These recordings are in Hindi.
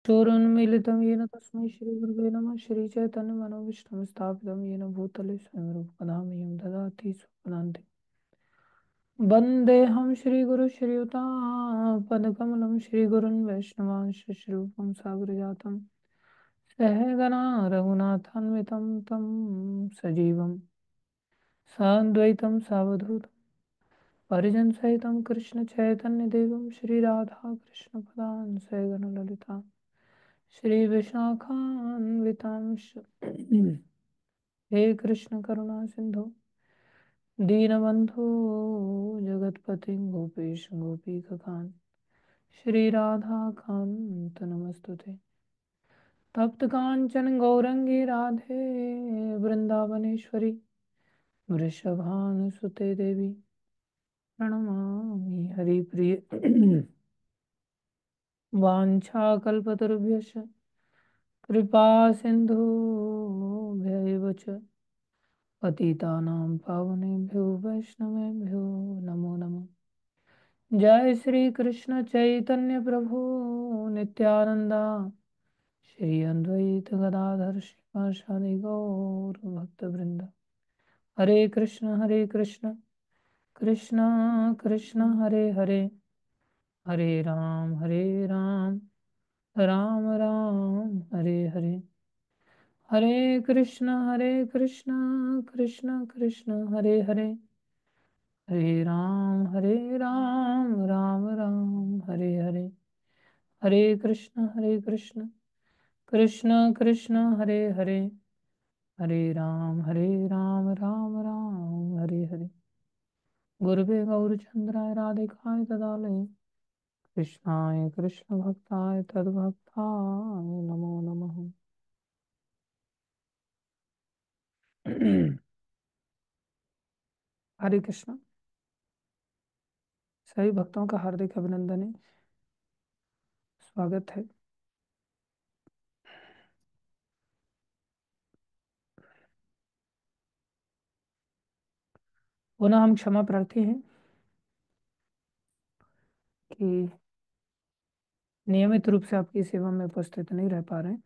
चोरुन्मीलितं येन तस्मै श्रीगुरुवे नमः। श्रीचैतन्यमनोभीष्टं स्थापितं येन भूतले स्वयं रूपं मह्यं ददाति स्वपदान्ते। वन्देऽहं श्रीगुरुश्रीयुतापदकमलं श्रीगुरुन् वैष्णवांश श्रीरूपं सागरजातं सहगणा रघुनाथान्वितं तं सजीवं साद्वैतं सावधूतं परिजनसहितं कृष्णचैतन्यदेवं श्रीराधाकृष्णपदान् सहगणललिता श्रीविशाखान्वितांश हे कृष्ण करुणा सिंधु दीनबंधु जगतपति गोपेश गोपीकांत श्री राधा कांत नमस्तुते। तप्त कांचन गौरंगी राधे वृंदावनेश्वरी वृषभानुसुते देवी प्रणमामि हरिप्रिय वाञ्छाकल्पतरुभ्यश्च कृपा सिन्धुभ्यैव च पतितानां पावनेभ्यो वैष्णवेभ्यो नमो नमः। जय श्री कृष्ण चैतन्य प्रभु नित्यानंदा श्री अद्वैत गदाधर श्रीवासादि गौर भक्तवृंद। हरे कृष्ण कृष्ण कृष्ण हरे हरे हरे राम राम राम हरे हरे। हरे कृष्ण कृष्ण कृष्ण हरे हरे हरे राम राम हरे हरे। हरे कृष्ण कृष्ण कृष्ण हरे हरे हरे राम राम हरे हरे। गुरुवे गौरचंद्राय राधिकाय तदालय कृष्णाय कृष्ण भक्ताय तद्भक्ताय नमो नमः। हरे कृष्ण। सभी भक्तों का हार्दिक अभिनंदन है, स्वागत है। पुनः हम क्षमा प्रार्थी हैं कि नियमित रूप से आपकी सेवा में उपस्थित नहीं रह पा रहे हैं।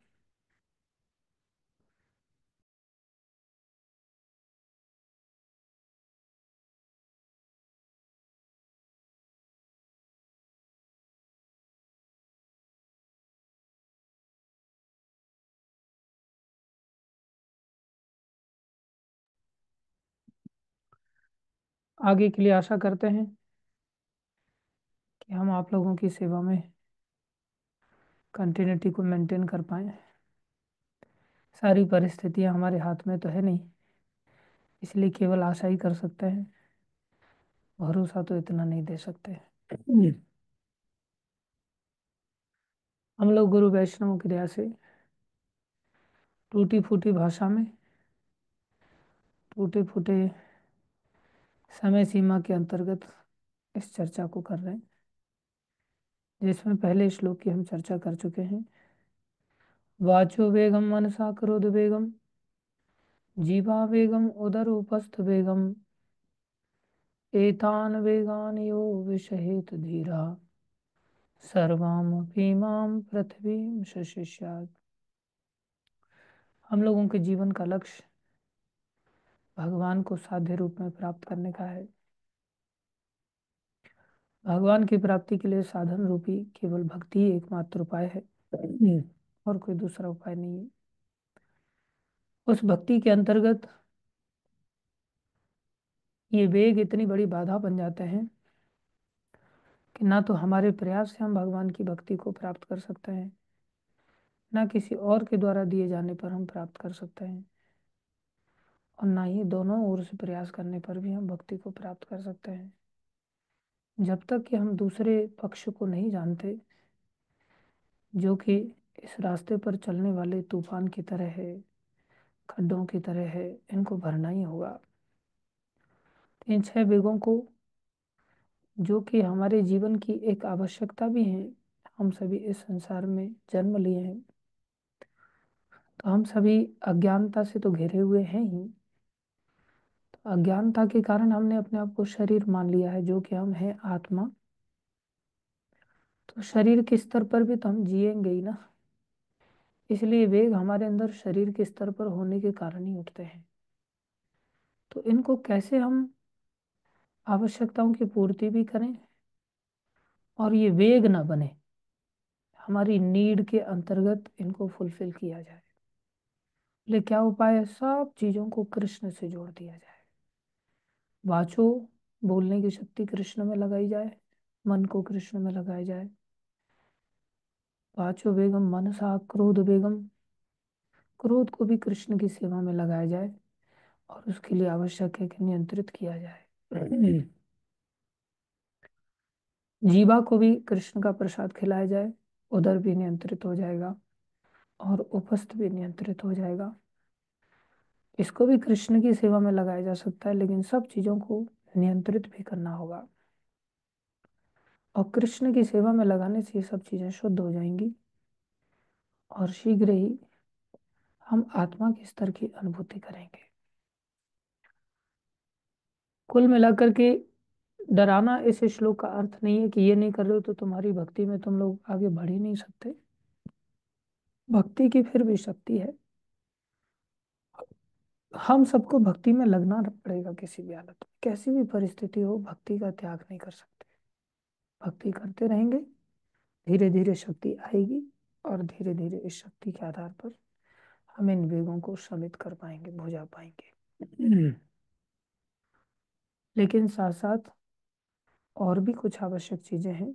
आगे के लिए आशा करते हैं कि हम आप लोगों की सेवा में कंटिन्यूटी को मेंटेन कर पाएं। सारी परिस्थितियां हमारे हाथ में तो है नहीं, इसलिए केवल आशा ही कर सकते हैं, भरोसा तो इतना नहीं दे सकते। हम लोग गुरु वैष्णव की दया से टूटी फूटी भाषा में टूटे फूटे समय सीमा के अंतर्गत इस चर्चा को कर रहे हैं, जिसमें पहले श्लोक की हम चर्चा कर चुके हैं। वाचो वेगम मनसा क्रोध वेगम जीवा वेगम उदर उपस्थ वेगम एतान वेगान यो विषहेत धीरा सर्वामपि मां पृथ्वीं शशिष्यात्। हम लोगों के जीवन का लक्ष्य भगवान को साध्य रूप में प्राप्त करने का है। भगवान की प्राप्ति के लिए साधन रूपी केवल भक्ति ही एकमात्र उपाय है, और कोई दूसरा उपाय नहीं है। उस भक्ति के अंतर्गत ये वेग इतनी बड़ी बाधा बन जाते हैं कि ना तो हमारे प्रयास से हम भगवान की भक्ति को प्राप्त कर सकते हैं, ना किसी और के द्वारा दिए जाने पर हम प्राप्त कर सकते हैं, और ना ही दोनों ओर से प्रयास करने पर भी हम भक्ति को प्राप्त कर सकते हैं। जब तक कि हम दूसरे पक्ष को नहीं जानते, जो कि इस रास्ते पर चलने वाले तूफान की तरह है, खड्डों की तरह है, इनको भरना ही होगा। इन 6 वेगों को, जो कि हमारे जीवन की एक आवश्यकता भी है, हम सभी इस संसार में जन्म लिए हैं, तो हम सभी अज्ञानता से तो घिरे हुए हैं ही। तो अज्ञानता के कारण हमने अपने आप को शरीर मान लिया है, जो कि हम हैं आत्मा। तो शरीर के स्तर पर भी तो हम जिएंगे ही ना। इसलिए वेग हमारे अंदर शरीर के स्तर पर होने के कारण ही उठते हैं। तो इनको कैसे हम आवश्यकताओं की पूर्ति भी करें और ये वेग ना बने, हमारी नीड के अंतर्गत इनको फुलफिल किया जाए। ले क्या उपाय है? सब चीजों को कृष्ण से जोड़ दिया जाए। वाचो, बोलने की शक्ति कृष्ण में लगाई जाए, मन को कृष्ण में लगाया जाए। वाचो बेगम मनसा क्रोध बेगम, क्रोध को भी कृष्ण की सेवा में लगाया जाए और उसके लिए आवश्यक है कि नियंत्रित किया जाए। जीवा को भी कृष्ण का प्रसाद खिलाया जाए, उदर भी नियंत्रित हो जाएगा और उपस्थ भी नियंत्रित हो जाएगा। इसको भी कृष्ण की सेवा में लगाया जा सकता है, लेकिन सब चीजों को नियंत्रित भी करना होगा। और कृष्ण की सेवा में लगाने से ये सब चीजें शुद्ध हो जाएंगी और शीघ्र ही हम आत्मा के स्तर की अनुभूति करेंगे। कुल मिलाकर के डराना इस श्लोक का अर्थ नहीं है कि ये नहीं कर रहे हो तो तुम्हारी भक्ति में तुम लोग आगे बढ़ ही नहीं सकते। भक्ति की फिर भी शक्ति है। हम सबको भक्ति में लगना पड़ेगा, किसी भी हालत में, कैसी भी परिस्थिति हो, भक्ति का त्याग नहीं कर सकते। भक्ति करते रहेंगे, धीरे धीरे शक्ति आएगी और धीरे धीरे इस शक्ति के आधार पर हम इन वेगों को शमित कर पाएंगे, बुझा पाएंगे। लेकिन साथ साथ और भी कुछ आवश्यक चीजें हैं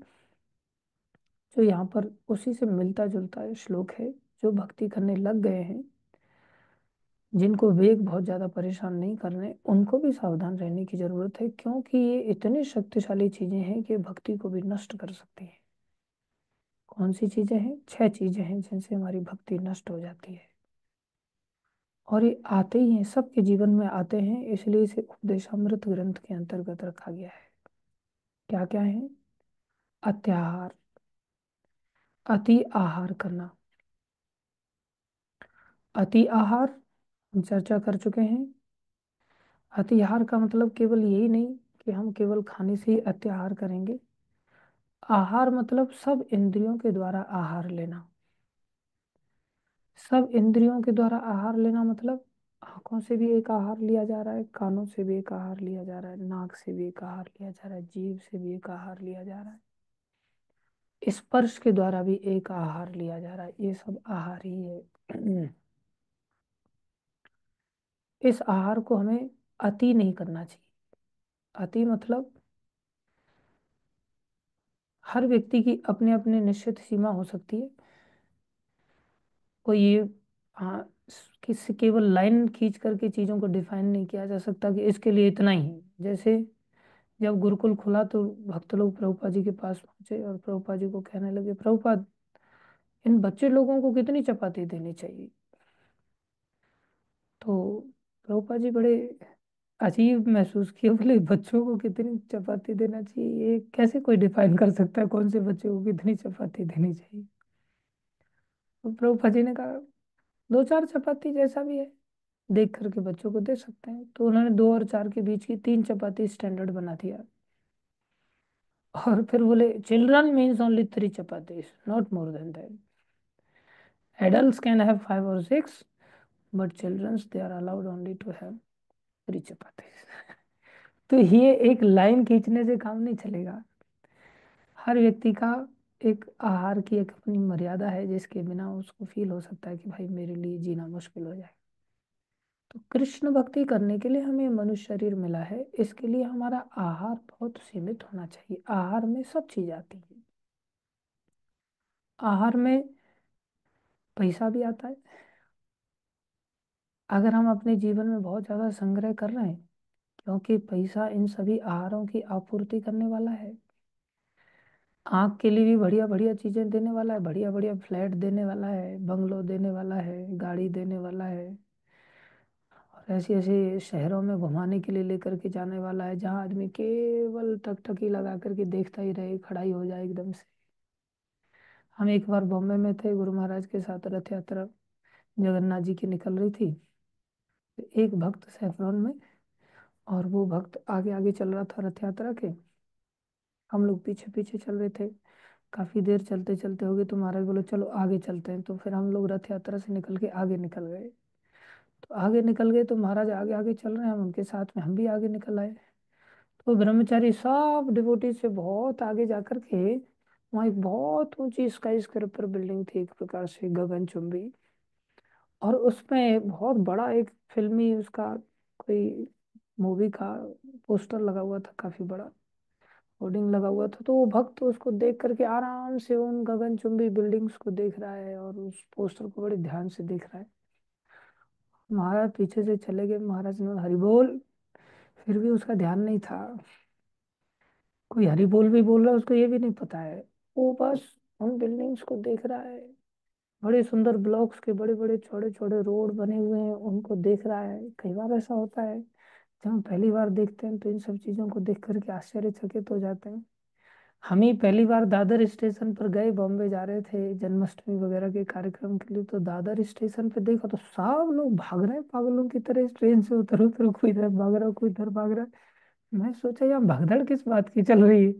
जो यहाँ पर उसी से मिलता जुलता श्लोक है। जो भक्ति करने लग गए हैं, जिनको वेग बहुत ज्यादा परेशान नहीं कर रहे, उनको भी सावधान रहने की जरूरत है, क्योंकि ये इतनी शक्तिशाली चीजें हैं कि भक्ति को भी नष्ट कर सकती हैं। कौन सी चीजें हैं? 6 चीजें हैं जिनसे हमारी भक्ति नष्ट हो जाती है। और ये आते ही हैं, सबके जीवन में आते हैं, इसलिए इसे उपदेशामृत ग्रंथ के अंतर्गत रखा गया है। क्या क्या है? अत्याहार, अति आहार करना। अति आहार हम चर्चा कर चुके हैं। अतिहार का मतलब केवल यही नहीं कि हम केवल खाने से ही अत्याहार करेंगे। आहार मतलब सब इंद्रियों के द्वारा आहार लेना। सब इंद्रियों के द्वारा आहार लेना मतलब आंखों से भी एक आहार लिया जा रहा है, कानों से भी एक आहार लिया जा रहा है, नाक से भी एक आहार लिया जा रहा है, जीभ से भी एक आहार लिया जा रहा है, स्पर्श के द्वारा भी एक आहार लिया जा रहा है। ये सब आहार ही है। इस आहार को हमें अति नहीं करना चाहिए। अति मतलब हर व्यक्ति की अपने अपने निश्चित सीमा हो सकती है। कोई ये, हाँ, किसी केवल लाइन खींच करके चीजों को डिफाइन नहीं किया जा सकता कि इसके लिए इतना ही है। जैसे जब गुरुकुल खुला तो भक्त लोग प्रभुपाद जी के पास पहुंचे और प्रभुपाद जी को कहने लगे, प्रभुपाद इन बच्चे लोगों को कितनी चपाती देनी चाहिए? तो प्रभुपाद जी बड़े अजीब महसूस किए, बोले बच्चों को कितनी चपाती देना चाहिए, ये कैसे कोई डिफाइन कर सकता है कौन से बच्चे को कितनी चपाती देनी चाहिए? तो प्रभुपाद जी ने कहा 2-4 चपाती जैसा भी है देख करके बच्चों को दे सकते हैं। तो उन्होंने 2 और 4 के बीच की 3 चपाती स्टैंडर्ड बना दिया। और फिर बोले children means only 3 chapatis, not more than that. Adult can have 5 or 6, but childrens they are allowed only to have 3 chapatis. तो ये एक लाइन खींचने से काम नहीं चलेगा। हर व्यक्ति का एक आहार की एक अपनी मर्यादा है, जिसके बिना उसको फील हो सकता है कि भाई मेरे लिए जीना मुश्किल हो जाए। तो कृष्ण भक्ति करने के लिए हमें मनुष्य शरीर मिला है, इसके लिए हमारा आहार बहुत सीमित होना चाहिए। आहार में सब चीज आती है। आहार में पैसा भी आता है। अगर हम अपने जीवन में बहुत ज्यादा संग्रह कर रहे हैं, क्योंकि पैसा इन सभी आहारों की आपूर्ति करने वाला है। आँख के लिए भी बढ़िया बढ़िया चीजें देने वाला है, बढ़िया बढ़िया फ्लैट देने वाला है, बंगलो देने वाला है, गाड़ी देने वाला है, और ऐसे ऐसे शहरों में घुमाने के लिए लेकर के जाने वाला है जहाँ आदमी केवल टकटकी लगा करके देखता ही रहे, खड़ा ही हो जाए एकदम से। हम एक बार बॉम्बे में थे, गुरु महाराज के साथ रथ यात्रा जगन्नाथ जी की निकल रही थी। तो एक भक्त सैफरॉन में, और वो भक्त आगे आगे चल रहा था रथ यात्रा के, हम लोग पीछे पीछे चल रहे थे। काफी देर चलते चलते हो गए तो महाराज बोले चलो आगे चलते हैं। तो फिर हम लोग रथ यात्रा से निकल के आगे निकल गए। तो आगे निकल गए तो महाराज आगे आगे चल रहे हैं, हम उनके साथ में हम भी आगे निकल आए। तो ब्रह्मचारी सब डिवोटी से बहुत आगे जाकर के वहाँ एक बहुत ऊंची स्काई स्क्रेपर बिल्डिंग थी, एक प्रकार से गगनचुंबी। और उसमें बहुत बड़ा एक फिल्मी उसका कोई मूवी का पोस्टर लगा हुआ था, काफी बड़ा होर्डिंग लगा हुआ था। तो वो भक्त उसको देख करके आराम से उन गगनचुंबी बिल्डिंग्स को देख रहा है और उस पोस्टर को बड़े ध्यान से देख रहा है। महाराज पीछे से चले गए, महाराज ने हरि बोल, फिर भी उसका ध्यान नहीं था। कोई हरि बोल भी बोल रहा है, उसको ये भी नहीं पता है। वो बस उन बिल्डिंग्स को देख रहा है। बड़े सुंदर ब्लॉक्स के बड़े बड़े चौड़े चौड़े रोड बने हुए हैं, उनको देख रहा है। कई बार ऐसा होता है जब हम पहली बार देखते हैं तो इन सब चीजों को देख करके आश्चर्यचकित हो जाते हैं। हम ही पहली बार दादर स्टेशन पर गए, बॉम्बे जा रहे थे जन्माष्टमी वगैरह के कार्यक्रम के लिए। तो दादर स्टेशन पे देखा तो सब लोग भाग रहे हैं पागलों की तरह, ट्रेन से उतर उतर कोई इधर भाग रहा है, कोई इधर भाग रहा है। मैं सोचा यहाँ भगदड़ किस बात की चल रही है।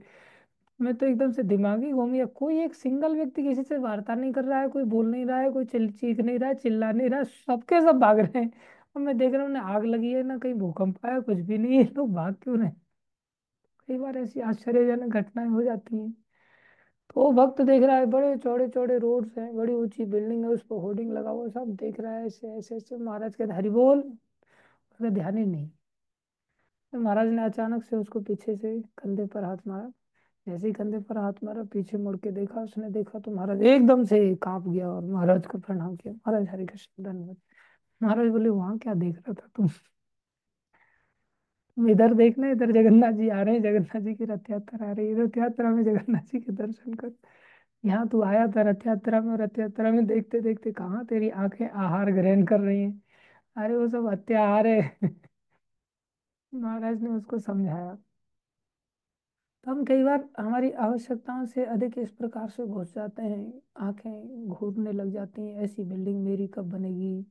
मैं तो एकदम से दिमागी घूम गया। कोई एक सिंगल व्यक्ति किसी से वार्ता नहीं कर रहा है, कोई बोल नहीं रहा है, कोई चीख नहीं रहा है, चिल्ला नहीं रहा है, सबके सब भाग रहे हैं। और मैं देख रहा हूँ ना आग लगी है ना कहीं भूकंप आया, कुछ भी नहीं है, लोग भाग क्यों रहे हैं। कई बार ऐसी आश्चर्यजनक घटनाएं हो जाती हैं। तो वो भक्त देख रहा है, बड़े चौड़े चौड़े रोड्स हैं, बड़ी ऊंची बिल्डिंग है, उस पर होर्डिंग लगा हुआ है, सब देख रहा है ऐसे ऐसे ऐसे। महाराज कहते हरि बोल, उसका ध्यान ही नहीं। तो महाराज ने अचानक से उसको पीछे से कंधे पर हाथ मारा। जैसे ही कंधे पर हाथ मारा, पीछे मुड़ के देखा, उसने देखा तो महाराज एकदम से कांप गया और महाराज को प्रणाम किया। महाराज हरे कृष्ण धन्यवाद। महाराज बोले वहां क्या देख रहा था तुम इधर देखना, इधर जगन्नाथ जी आ रहे हैं, जगन्नाथ जी की रथ यात्रा आ रही है, रथ यात्रा में जगन्नाथ जी के दर्शन कर। यहाँ तू आया था रथ यात्रा में, रथ यात्रा में देखते देखते कहाँ तेरी आंखें आहार ग्रहण कर रही हैं। अरे वो सब अत्याहार है। महाराज ने उसको समझाया। तो हम कई बार हमारी आवश्यकताओं से अधिक इस प्रकार से घुस जाते हैं, आंखें घूरने लग जाती हैं, ऐसी बिल्डिंग मेरी कब बनेगी।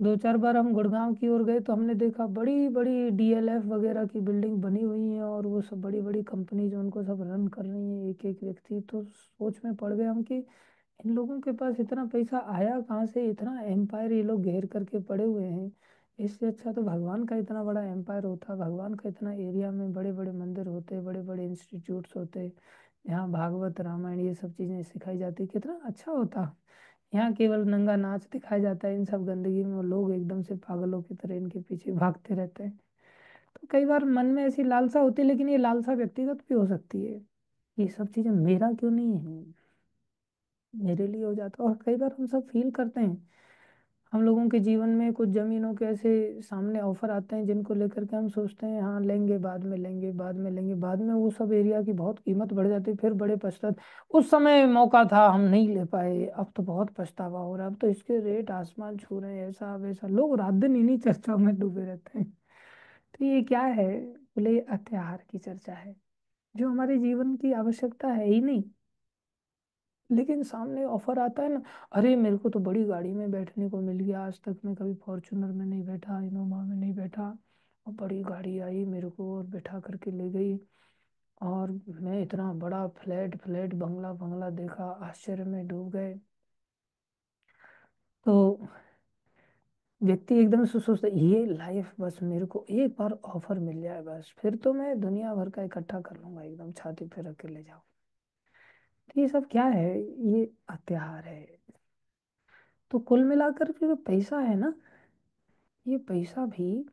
दो चार बार हम गुड़गांव की ओर गए तो हमने देखा बड़ी बड़ी डीएलएफ वगैरह की बिल्डिंग बनी हुई हैं और वो सब बड़ी बड़ी कंपनी जो उनको सब रन कर रही हैं एक एक व्यक्ति। तो सोच में पड़ गए हम कि इन लोगों के पास इतना पैसा आया कहाँ से, इतना एम्पायर ये लोग घेर करके पड़े हुए हैं। इससे अच्छा तो भगवान का इतना बड़ा एम्पायर होता, भगवान का इतना एरिया में बड़े बड़े मंदिर होते, बड़े बड़े इंस्टीट्यूट्स होते, यहाँ भागवत रामायण ये सब चीज़ें सिखाई जाती, कितना अच्छा होता। यहाँ केवल नंगा नाच दिखाया जाता है इन सब गंदगी में, और लोग एकदम से पागलों की तरह इनके पीछे भागते रहते हैं। तो कई बार मन में ऐसी लालसा होती है, लेकिन ये लालसा व्यक्तिगत भी हो सकती है। ये सब चीजें मेरा क्यों नहीं है, मेरे लिए हो जाता है। और कई बार हम सब फील करते हैं, हम लोगों के जीवन में कुछ जमीनों के ऐसे सामने ऑफर आते हैं जिनको लेकर के हम सोचते हैं हाँ लेंगे, बाद में लेंगे, बाद में लेंगे, बाद में वो सब एरिया की बहुत कीमत बढ़ जाती है, फिर बड़े पछतात। उस समय मौका था हम नहीं ले पाए, अब तो बहुत पछतावा हो रहा है, अब तो इसके रेट आसमान छू रहे हैं, ऐसा वैसा। लोग रात दिन इन्हीं चर्चाओं में डूबे रहते हैं। तो ये क्या है, बोले ये अत्याहार की चर्चा है, जो हमारे जीवन की आवश्यकता है ही नहीं। लेकिन सामने ऑफर आता है ना, अरे मेरे को तो बड़ी गाड़ी में बैठने को मिल गया, आज तक मैं कभी फॉर्चुनर में नहीं बैठा, इनोवा में नहीं बैठा, और बड़ी गाड़ी आई मेरे को और बैठा करके ले गई। और मैं इतना बड़ा फ्लैट फ्लैट बंगला बंगला देखा, आश्चर्य में डूब गए। तो व्यक्ति एकदम से सोचता है ये लाइफ बस मेरे को एक बार ऑफर मिल जाए, बस फिर तो मैं दुनिया भर का इकट्ठा कर लूंगा, एकदम छाती पे रख के ले जाऊं। तो ये सब क्या है, ये अत्याहार है। तो कुल मिलाकर के जो पैसा है ना, ये पैसा भी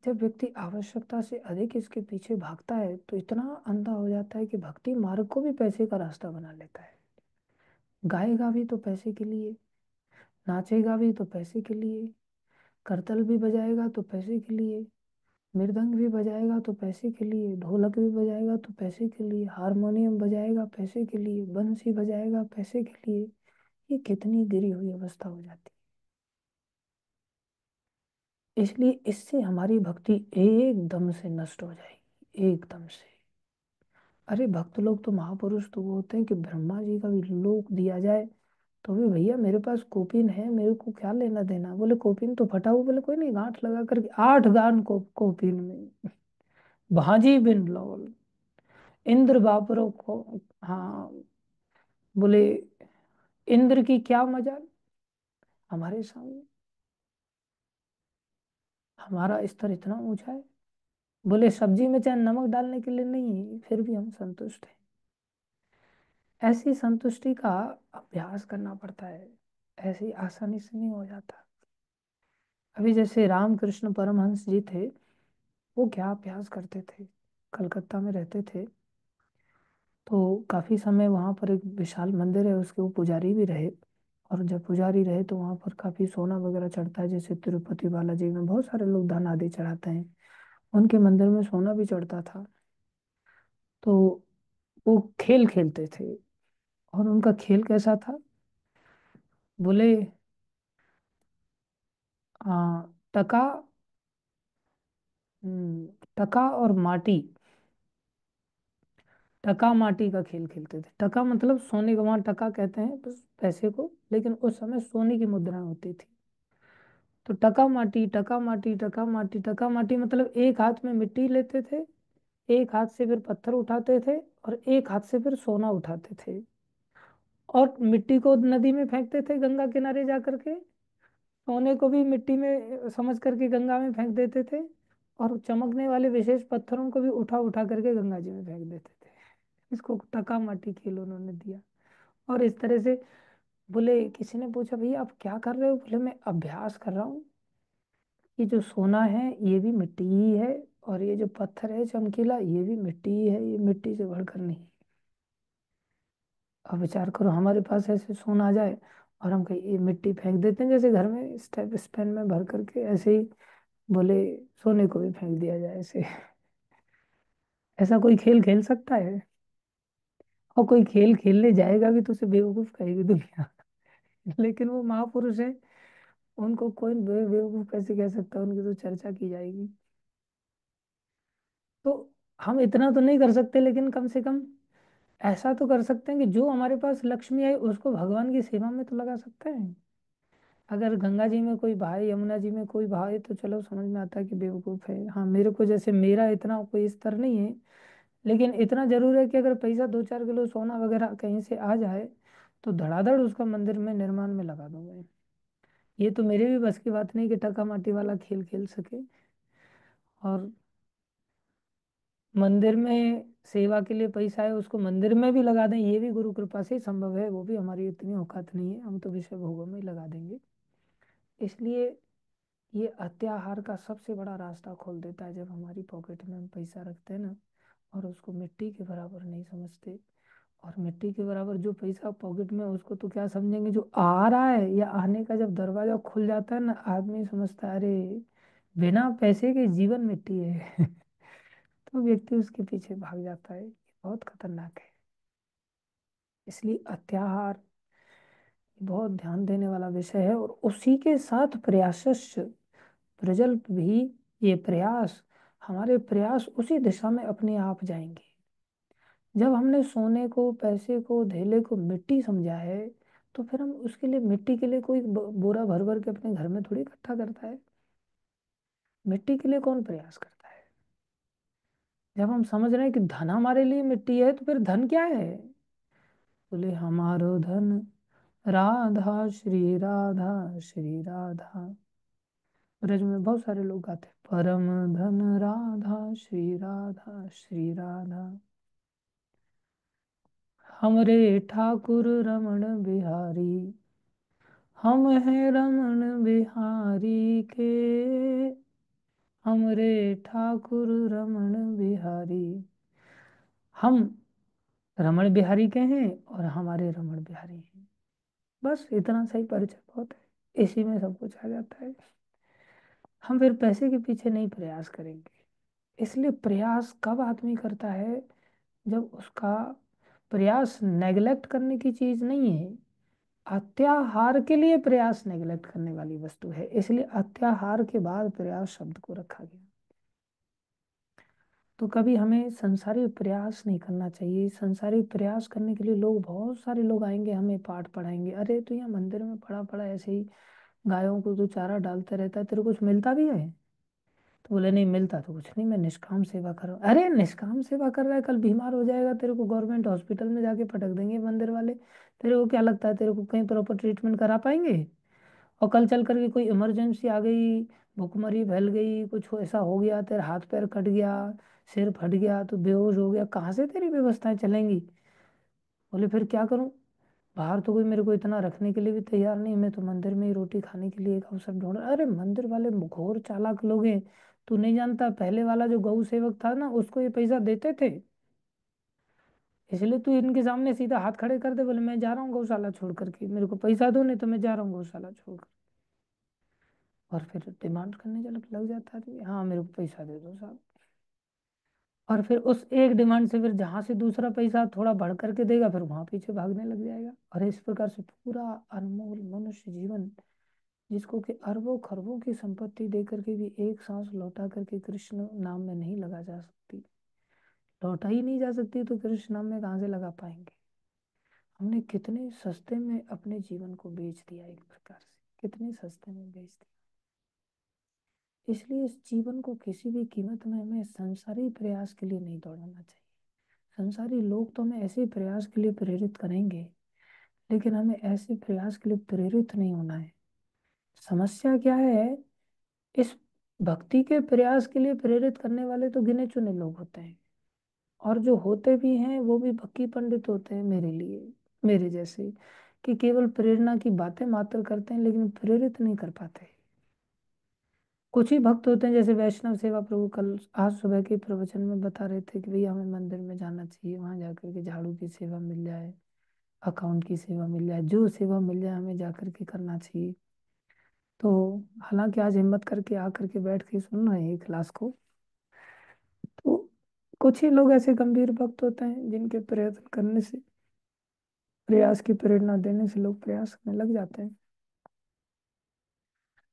जब व्यक्ति आवश्यकता से अधिक इसके पीछे भागता है तो इतना अंधा हो जाता है कि भक्ति मार्ग को भी पैसे का रास्ता बना लेता है। गाएगा भी तो पैसे के लिए, नाचेगा भी तो पैसे के लिए, करताल भी बजाएगा तो पैसे के लिए, मृदंग भी बजाएगा तो पैसे के लिए, ढोलक भी बजाएगा तो पैसे के लिए, हारमोनियम बजाएगा पैसे के लिए, बंसी बजाएगा पैसे के लिए। ये कितनी गिरी हुई अवस्था हो जाती है। इसलिए इससे हमारी भक्ति एकदम से नष्ट हो जाएगी, एकदम से। अरे भक्त लोग तो महापुरुष तो वो होते हैं कि ब्रह्मा जी का भी लोक दिया जाए तो भी भैया मेरे पास कोपिन है, मेरे को क्या लेना देना। बोले कोपिन तो फटा हुआ, बोले कोई नहीं, गांठ लगा करके 8 गान को कोपिन में भाजी बिन लौल। इंद्र बापरों को, हाँ, बोले इंद्र की क्या मजाल हमारे सामने, हमारा स्तर इतना ऊंचा है। बोले सब्जी में चाहे नमक डालने के लिए नहीं है फिर भी हम संतुष्ट हैं। ऐसी संतुष्टि का अभ्यास करना पड़ता है, ऐसी आसानी से नहीं हो जाता। अभी जैसे रामकृष्ण परमहंस जी थे, वो क्या अभ्यास करते थे, कलकत्ता में रहते थे। तो काफी समय वहां पर एक विशाल मंदिर है, उसके वो पुजारी भी रहे। और जब पुजारी रहे तो वहां पर काफी सोना वगैरह चढ़ता है, जैसे तिरुपति बालाजी में बहुत सारे लोग धन आदि चढ़ाते हैं, उनके मंदिर में सोना भी चढ़ता था। तो वो खेल खेलते थे। और उनका खेल कैसा था, बोले टका, टका और माटी, टका माटी का खेल खेलते थे। टका मतलब सोने का, वहां टका कहते हैं बस पैसे को, लेकिन उस समय सोने की मुद्राएं होती थी। तो टका माटी, टका माटी, टका माटी, टका माटी मतलब एक हाथ में मिट्टी लेते थे, एक हाथ से फिर पत्थर उठाते थे, और एक हाथ से फिर सोना उठाते थे, और मिट्टी को नदी में फेंकते थे गंगा किनारे जा करके, सोने को भी मिट्टी में समझ करके गंगा में फेंक देते थे, और चमकने वाले विशेष पत्थरों को भी उठा उठा करके गंगा जी में फेंक देते थे। इसको टका माटी खेल उन्होंने दिया। और इस तरह से, बोले किसी ने पूछा भैया आप क्या कर रहे हो, बोले मैं अभ्यास कर रहा हूँ, ये जो सोना है ये भी मिट्टी ही है, और ये जो पत्थर है चमकीला ये भी मिट्टी ही है, ये मिट्टी से बढ़कर नहीं। अब विचार करो हमारे पास ऐसे सोना आ जाए और हम कहीं ये मिट्टी फेंक देते हैं, जैसे घर में स्टेप स्पैन में भर करके ऐसे ही, बोले सोने को भी फेंक दिया जाए ऐसे। ऐसा कोई खेल खेल सकता है? और कोई खेल खेलने जाएगा भी तो उसे बेवकूफ कहेगी दुनिया। लेकिन वो महापुरुष है, उनको कोई बेवकूफ कैसे कह सकता है, उनकी तो चर्चा की जाएगी। तो हम इतना तो नहीं कर सकते, लेकिन कम से कम ऐसा तो कर सकते हैं कि जो हमारे पास लक्ष्मी आई उसको भगवान की सेवा में तो लगा सकते हैं। अगर गंगा जी में कोई बहाए, यमुना जी में कोई बहाए, तो चलो समझ में आता है कि बेवकूफ है। हाँ, मेरे को जैसे मेरा इतना कोई स्तर नहीं है, लेकिन इतना जरूर है कि अगर पैसा 2-4 किलो सोना वगैरह कहीं से आ जाए तो धड़ाधड़ उसका मंदिर में निर्माण में लगा दूं मैं। ये तो मेरे भी बस की बात नहीं कि टका माटी वाला खेल खेल सके। और मंदिर में सेवा के लिए पैसा है उसको मंदिर में भी लगा दें, ये भी गुरु कृपा से ही संभव है, वो भी हमारी इतनी औकात नहीं है, हम तो विषय भोगों में ही लगा देंगे। इसलिए ये अत्याहार का सबसे बड़ा रास्ता खोल देता है, जब हमारी पॉकेट में हम पैसा रखते हैं ना, और उसको मिट्टी के बराबर नहीं समझते। और मिट्टी के बराबर जो पैसा पॉकेट में है, उसको तो क्या समझेंगे, जो आ रहा है या आने का जब दरवाजा खुल जाता है ना, आदमी समझता है अरे बिना पैसे के जीवन मिट्टी है। तो व्यक्ति उसके पीछे भाग जाता है, ये बहुत खतरनाक है। इसलिए अत्याहार बहुत ध्यान देने वाला विषय है, और उसी के साथ प्रयासस्य प्रजल्प भी, ये प्रयास, हमारे प्रयास उसी दिशा में अपने आप जाएंगे। जब हमने सोने को, पैसे को, धेले को मिट्टी समझा है, तो फिर हम उसके लिए, मिट्टी के लिए कोई बोरा भर भर के अपने घर में थोड़ी इकट्ठा करता है। मिट्टी के लिए कौन प्रयास करता है? जब हम समझ रहे हैं कि धन हमारे लिए मिट्टी है, तो फिर धन क्या है? बोले हमारो धन राधा श्री, राधा श्री राधा। ब्रज में बहुत सारे लोग गाते हैं, परम धन राधा श्री, राधा श्री राधा। हमरे ठाकुर रमण बिहारी, हम हैं रमण बिहारी के, हमरे ठाकुर रमण बिहारी। हम रमण बिहारी के हैं और हमारे रमण बिहारी हैं। बस इतना सही परिचय बहुत है, इसी में सब कुछ आ जाता है। हम फिर पैसे के पीछे नहीं प्रयास करेंगे। इसलिए प्रयास कब आदमी करता है, जब उसका प्रयास नेग्लेक्ट करने की चीज नहीं है, अत्याहार के लिए प्रयास नेग्लेक्ट करने वाली वस्तु है, इसलिए अत्याहार के बाद प्रयास शब्द को रखा गया। तो कभी हमें संसारी प्रयास नहीं करना चाहिए। संसारी प्रयास करने के लिए लोग, बहुत सारे लोग आएंगे, हमें पाठ पढ़ाएंगे, अरे तो यहाँ मंदिर में पड़ा पड़ा ऐसे ही गायों को तो चारा डालते रहता है, तेरे कुछ मिलता भी है? बोले नहीं मिलता तो कुछ नहीं, मैं निष्काम सेवा कर रहा हूँ। अरे निष्काम सेवा कर रहा है, कल बीमार हो जाएगा, तेरे को गवर्नमेंट हॉस्पिटल में जाके पटक देंगे मंदिर वाले। तेरे को क्या लगता है तेरे को कहीं प्रॉपर ट्रीटमेंट करा पाएंगे? और कल चल करके कोई इमरजेंसी आ गई, भुखमरी फैल गई, कुछ ऐसा हो गया, तेरा हाथ पैर कट गया, सिर फट गया, तो बेहोश हो गया, कहाँ से तेरी व्यवस्थाएं चलेंगी? बोले फिर क्या करूं? बाहर तो कोई मेरे को इतना रखने के लिए भी तैयार नहीं, मैं तो मंदिर में ही रोटी खाने के लिए एक अवसर ढूंढ रहा। अरे मंदिर वाले घोर चालाक लोग हैं। तू नहीं जानता, पहले वाला जो गौ सेवक था ना, उसको ये पैसा देते थे, इसलिए तू इनके सामने सीधा हाथ खड़े कर दे, बोले मैं जा रहा हूँ गौशाला छोड़ करके, मेरे को पैसा दो नहीं तो मैं जा रहा हूँ गौशाला छोड़ कर। और फिर डिमांड करने लग जाता है आदमी, हाँ मेरे को पैसा दे दो साहब। और फिर उस एक डिमांड से फिर जहां से दूसरा पैसा थोड़ा बढ़ करके देगा, फिर वहां पीछे भागने लग जाएगा। और इस प्रकार से पूरा अनमोल मनुष्य जीवन, जिसको कि अरबों खरबों की संपत्ति दे करके भी एक सांस लौटा करके कृष्ण नाम में नहीं लगा जा सकती, लौटा ही नहीं जा सकती, तो कृष्ण नाम में कहाँ से लगा पाएंगे? हमने कितने सस्ते में अपने जीवन को बेच दिया, एक प्रकार से कितने सस्ते में बेच दिया। इसलिए इस जीवन को किसी भी कीमत में हमें संसारी प्रयास के लिए नहीं दौड़ाना चाहिए। संसारी लोग तो हमें ऐसे प्रयास के लिए प्रेरित करेंगे, लेकिन हमें ऐसे प्रयास के लिए प्रेरित नहीं होना है। समस्या क्या है? इस भक्ति के प्रयास के लिए प्रेरित करने वाले तो गिने चुने लोग होते हैं, और जो होते भी हैं वो भी भक्ति पंडित होते हैं मेरे लिए, मेरे जैसे, कि केवल प्रेरणा की बातें मात्र करते हैं लेकिन प्रेरित नहीं कर पाते। कुछ ही भक्त होते हैं, जैसे वैष्णव सेवा प्रभु कल आज सुबह के प्रवचन में बता रहे थे कि भैया हमें मंदिर में जाना चाहिए, वहां जाकर के झाड़ू की सेवा मिल जाए, अकाउंट की सेवा मिल जाए, जो सेवा मिल जाए हमें जाकर के करना चाहिए। तो हालांकि आज हिम्मत करके आकर के बैठ के सुन रहे हैं क्लास को, तो कुछ ही लोग ऐसे गंभीर भक्त होते हैं जिनके प्रयत्न करने से, प्रयास की प्रेरणा देने से लोग प्रयास करने लग जाते हैं।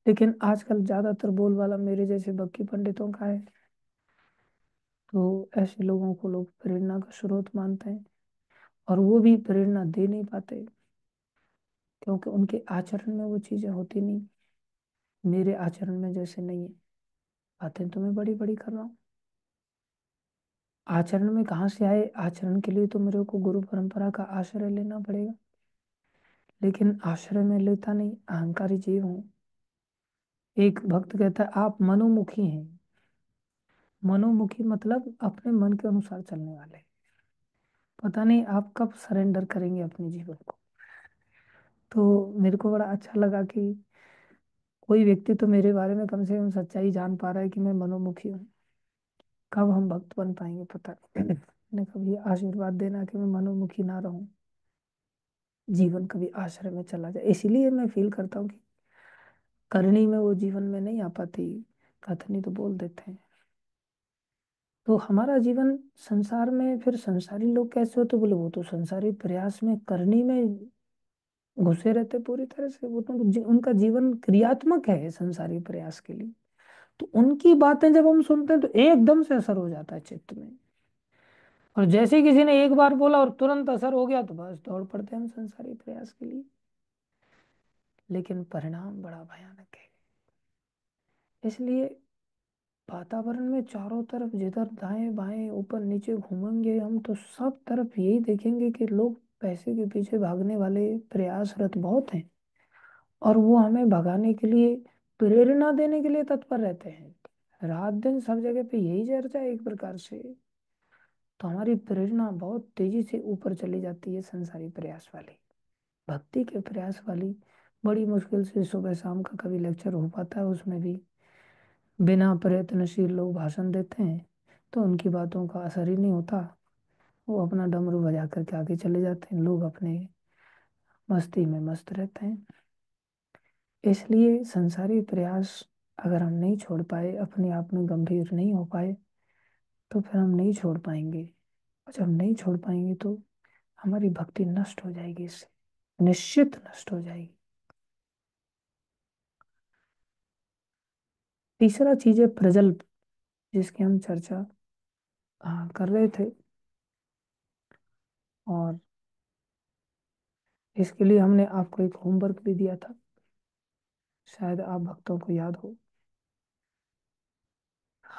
लेकिन आजकल ज्यादातर बोलबाला मेरे जैसे भक्ति पंडितों का है, तो ऐसे लोगों को लोग प्रेरणा का स्रोत मानते हैं, और वो भी प्रेरणा दे नहीं पाते, क्योंकि उनके आचरण में वो चीजें होती नहीं, मेरे आचरण में जैसे नहीं है। बातें तो मैं बड़ी बड़ी कर रहा हूँ, आचरण में कहाँ से आए? आचरण के लिए तो मेरे को गुरु परंपरा का आश्रय लेना पड़ेगा, लेकिन आश्रय में लेता नहीं, अहंकारी जीव हूँ। एक भक्त कहता है आप मनोमुखी हैं। मनोमुखी मतलब अपने मन के अनुसार चलने वाले। पता नहीं आप कब सरेंडर करेंगे अपने जीवन को। तो मेरे को बड़ा अच्छा लगा कि कोई व्यक्ति तो मेरे बारे में कम से कम सच्चाई जान पा रहा है कि मैं मनोमुखी हूँ। कब हम भक्त बन पाएंगे पता नहीं। ने कभी आशीर्वाद देना कि मैं मनोमुखी ना रहूं, जीवन कभी आश्रय में चला जाए। इसीलिए मैं फील करता हूँ कि करनी में वो जीवन में नहीं आ पाती, कथनी तो बोल देते हैं। तो हमारा जीवन संसार में, फिर संसारी लोग कैसे होते? बोले वो तो संसारी प्रयास में करनी में घुसे रहते पूरी तरह से, वो तो उनका जीवन क्रियात्मक है संसारी प्रयास के लिए। तो उनकी बातें जब हम सुनते हैं तो एकदम से असर हो जाता है चित्त में, और जैसे ही किसी ने एक बार बोला और तुरंत असर हो गया, तो बस दौड़ पड़ते हैं हम संसारी प्रयास के लिए। लेकिन परिणाम बड़ा भयानक है। इसलिए वातावरण में चारों तरफ जिधर दाएं बाएं ऊपर नीचे घूमेंगे हम, तो सब तरफ यही देखेंगे कि लोग पैसे के पीछे भागने वाले प्रयासरत बहुत हैं, और वो हमें भगाने के लिए, प्रेरणा देने के लिए तत्पर रहते हैं। रात दिन सब जगह पे यही चर्चा है एक प्रकार से। तो हमारी प्रेरणा बहुत तेजी से ऊपर चली जाती है संसारी प्रयास वाली। भक्ति के प्रयास वाली बड़ी मुश्किल से सुबह शाम का कभी लेक्चर हो पाता है, उसमें भी बिना प्रयत्नशील लोग भाषण देते हैं, तो उनकी बातों का असर ही नहीं होता। वो अपना डमरू बजा करके आगे चले जाते हैं, लोग अपने मस्ती में मस्त रहते हैं। इसलिए संसारी प्रयास अगर हम नहीं छोड़ पाए, अपने आप में गंभीर नहीं हो पाए, तो फिर हम नहीं छोड़ पाएंगे। और जब नहीं छोड़ पाएंगे तो हमारी भक्ति नष्ट हो जाएगी, इससे निश्चित नष्ट हो जाएगी। तीसरा चीज है प्रजल्प, जिसकी हम चर्चा कर रहे थे, और इसके लिए हमने आपको एक होमवर्क भी दिया था, शायद आप भक्तों को याद हो।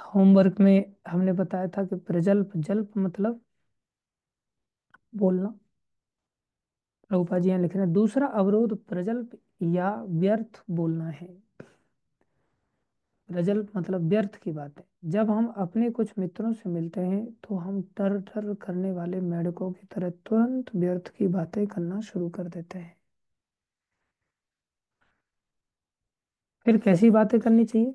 होमवर्क में हमने बताया था कि प्रजल्प जल्प मतलब बोलना। प्रभुपाद जी यहाँ लिख रहे हैं, दूसरा अवरोध प्रजल्प या व्यर्थ बोलना है। प्रजल्प मतलब व्यर्थ की बातें। जब हम अपने कुछ मित्रों से मिलते हैं तो हम टर टर करने वाले मेंढकों की तरह तुरंत व्यर्थ की बातें करना शुरू कर देते हैं। फिर कैसी बातें करनी चाहिए?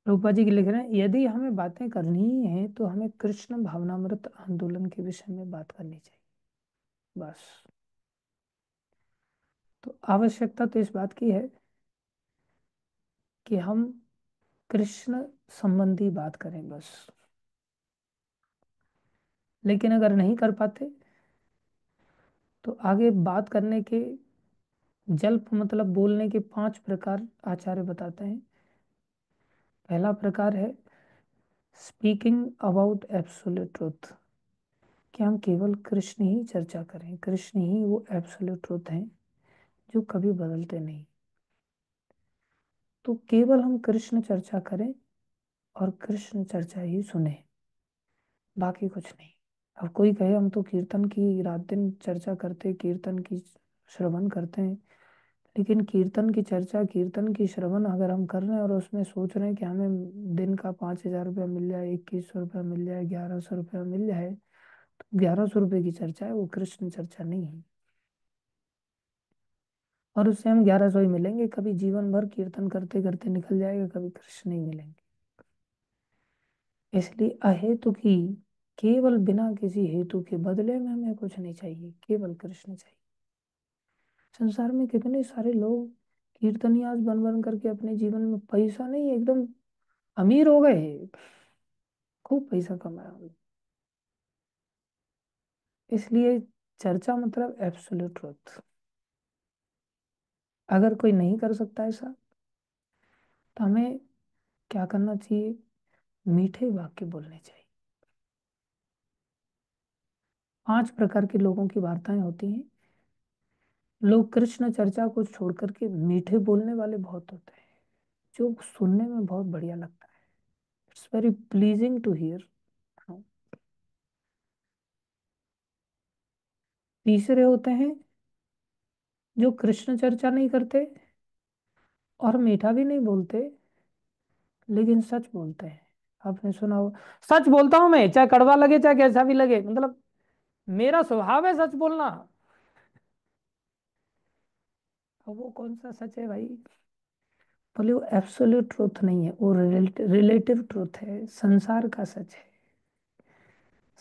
रूपा जी की लिख रहे हैं, यदि हमें बातें करनी ही है तो हमें कृष्ण भावनामृत आंदोलन के विषय में बात करनी चाहिए, बस। तो आवश्यकता तो इस बात की है कि हम कृष्ण संबंधी बात करें, बस। लेकिन अगर नहीं कर पाते तो आगे बात करने के, जल्प मतलब बोलने के 5 प्रकार आचार्य बताते हैं। पहला प्रकार है स्पीकिंग अबाउट एब्सोल्यूट ट्रुथ, कि हम केवल कृष्ण ही चर्चा करें। कृष्ण ही वो एब्सोल्यूट ट्रुथ हैं जो कभी बदलते नहीं। तो केवल हम कृष्ण चर्चा करें और कृष्ण चर्चा ही सुने, बाकी कुछ नहीं। अब कोई कहे हम तो कीर्तन की रात दिन चर्चा करते, कीर्तन की श्रवण करते हैं, लेकिन कीर्तन की चर्चा, कीर्तन की श्रवण अगर हम कर रहे हैं और उसमें सोच रहे हैं कि हमें दिन का 5,000 रुपया मिल जाए, 2100 रुपया मिल जाए, 1100 रुपया मिल जाए, तो 1100 रुपये की चर्चा है, वो कृष्ण चर्चा नहीं है। और उससे हम 1100 ही मिलेंगे, कभी जीवन भर कीर्तन करते करते निकल जाएगा, कभी कृष्ण नहीं मिलेंगे। इसलिए अहेतु की, केवल बिना किसी हेतु के, बदले में हमें कुछ नहीं चाहिए, केवल कृष्ण चाहिए। संसार में कितने सारे लोग कीर्तनियास बन बन करके अपने जीवन में पैसा नहीं, एकदम अमीर हो गए, खूब पैसा कमाया उन्होंने। इसलिए चर्चा मतलब एब्सोल्यूट ट्रुथ। अगर कोई नहीं कर सकता ऐसा तो हमें क्या करना चाहिए? मीठे वाक्य बोलने चाहिए। 5 प्रकार के लोगों की वार्ताएं होती हैं। लोग कृष्ण चर्चा को छोड़ करके मीठे बोलने वाले बहुत होते हैं, जो सुनने में बहुत बढ़िया लगता है। It's very pleasing to hear. तीसरे होते हैं जो कृष्ण चर्चा नहीं करते और मीठा भी नहीं बोलते, लेकिन सच बोलते हैं। आपने सुना हो, सच बोलता हूं मैं, चाहे कड़वा लगे चाहे कैसा भी लगे, मतलब मेरा स्वभाव है सच बोलना। अब वो कौन सा सच है भाई? बोले वो एब्सोल्यूट ट्रूथ नहीं है, वो रिलेटिव ट्रूथ है, संसार का सच है।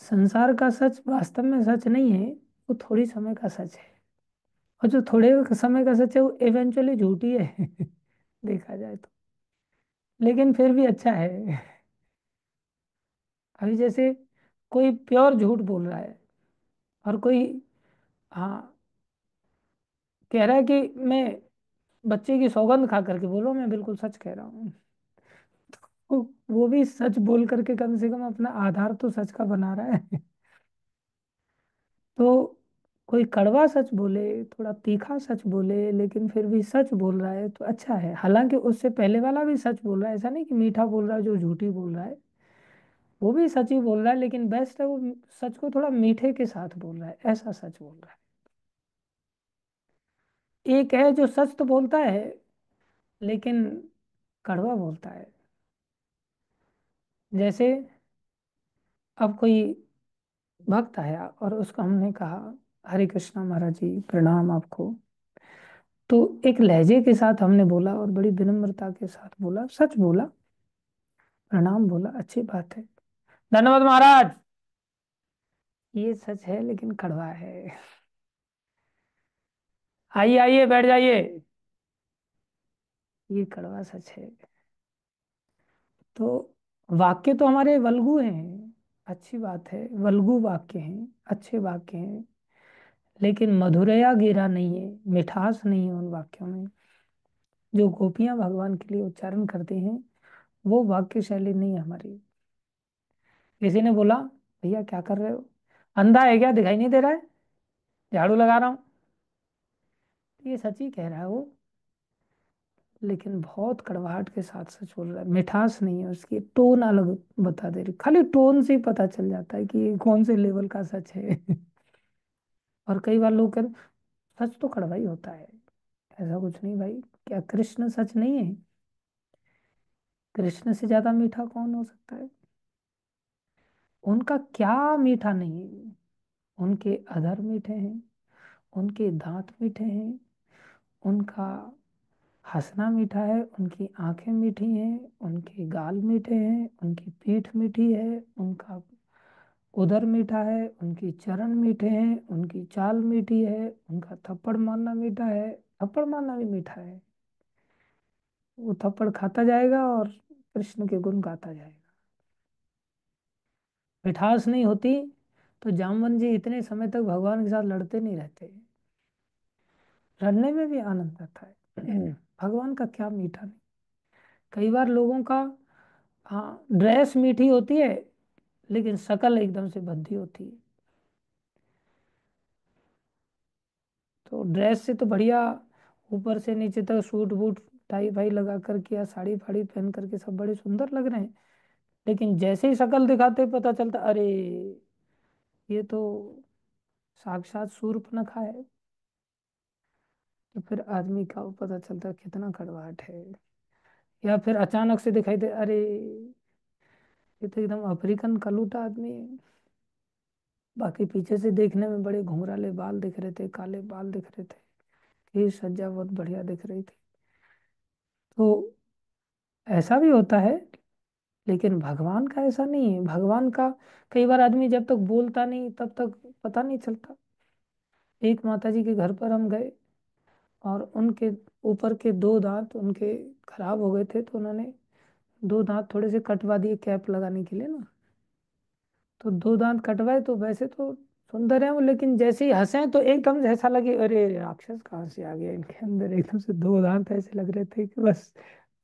संसार का सच वास्तव में सच नहीं है, वो थोड़ी समय का सच है। और जो थोड़े समय का सच है वो इवेंचुअली झूठ ही है देखा जाए तो। लेकिन फिर भी अच्छा है। अभी जैसे कोई प्योर झूठ बोल रहा है और कोई, हाँ, कह रहा है कि मैं बच्चे की सौगंध खा करके बोलो मैं बिल्कुल सच कह रहा हूँ, तो वो भी सच बोल करके कम से कम अपना आधार तो सच का बना रहा है। तो कोई कड़वा सच बोले, थोड़ा तीखा सच बोले, लेकिन फिर भी सच बोल रहा है तो अच्छा है। हालांकि उससे पहले वाला भी सच बोल रहा है, ऐसा नहीं कि मीठा बोल रहा है जो झूठी बोल रहा है, वो भी सच ही बोल रहा है, लेकिन बेस्ट है वो सच को थोड़ा मीठे के साथ बोल रहा है, ऐसा सच बोल रहा है। एक है जो सच तो बोलता है लेकिन कड़वा बोलता है। जैसे अब कोई भक्त आया और उसको हमने कहा, हरे कृष्णा महाराज जी प्रणाम आपको। तो एक लहजे के साथ हमने बोला और बड़ी विनम्रता के साथ बोला, सच बोला, प्रणाम बोला, अच्छी बात है, धन्यवाद महाराज, ये सच है लेकिन कड़वा है। आइए आइए बैठ जाइए, ये कड़वा सच है। तो वाक्य तो हमारे वल्गु हैं, अच्छी बात है, वल्गु वाक्य हैं, अच्छे वाक्य हैं, लेकिन मधुरया गिरा नहीं है, मिठास नहीं है उन वाक्यों में। जो गोपियां भगवान के लिए उच्चारण करते हैं वो वाक्य शैली नहीं है हमारी। किसी ने बोला, भैया क्या कर रहे हो? अंधा है क्या, दिखाई नहीं दे रहा है? झाड़ू लगा रहा हूँ। तो ये सच ही कह रहा है वो, लेकिन बहुत कड़वाहट के साथ सच बोल रहा है, मिठास नहीं है, उसकी टोन अलग बता दे रही, खाली टोन से ही पता चल जाता है कि ये कौन से लेवल का सच है। और कई बार लोग कहते सच तो कड़वा ही होता है, ऐसा कुछ नहीं भाई। क्या कृष्ण सच नहीं है? कृष्ण से ज्यादा मीठा कौन हो सकता है? उनका क्या मीठा नहीं है? उनके अधर मीठे हैं, उनके दांत मीठे हैं, उनका हंसना मीठा है, उनकी आंखें मीठी हैं, उनके गाल मीठे हैं, उनकी पीठ मीठी है, उनका उदर मीठा है, उनकी चरण मीठे हैं, उनकी चाल मीठी है, उनका थप्पड़ मारना मीठा है। थप्पड़ मारना भी मीठा है। वो थप्पड़ खाता जाएगा और कृष्ण के गुण गाता जाएगा। मिठास नहीं होती तो जामवन जी इतने समय तक भगवान के साथ लड़ते नहीं रहते। लड़ने में भी आनंद आता है। भगवान का क्या मीठा नहीं। कई बार लोगों का, हाँ, ड्रेस मीठी होती है लेकिन शकल एकदम से भद्दी होती है। तो ड्रेस से तो बढ़िया, ऊपर से नीचे तक सूट बूट टाई फाई लगा करके या साड़ी फाड़ी पहन करके सब बड़े सुंदर लग रहे हैं, लेकिन जैसे ही शक्ल दिखाते ही पता चलता अरे ये तो साक्षात शूर्पणखा है। तो फिर आदमी का वो पता चलता कितना कड़वाहट है। या फिर अचानक से दिखाई दे अरे ये तो एकदम अफ्रीकन कलूटा आदमी है। बाकी पीछे से देखने में बड़े घुंघराले बाल दिख रहे थे, काले बाल दिख रहे थे, ये सज्जा बहुत बढ़िया दिख रही थी। तो ऐसा भी होता है, लेकिन भगवान का ऐसा नहीं है। भगवान का कई बार आदमी जब तक बोलता नहीं तब तक पता नहीं चलता। एक माता जी के घर पर हम गए और उनके ऊपर के दो दांत उनके खराब हो गए थे, तो उन्होंने दो दांत थोड़े से कटवा दिए कैप लगाने के लिए ना। तो दो दांत कटवाए तो वैसे तो सुंदर है वो, लेकिन जैसे ही हंसे तो एकदम से ऐसा लगे अरे राक्षस कहाँ से आ गया इनके अंदर। एकदम से दो दांत ऐसे लग रहे थे कि बस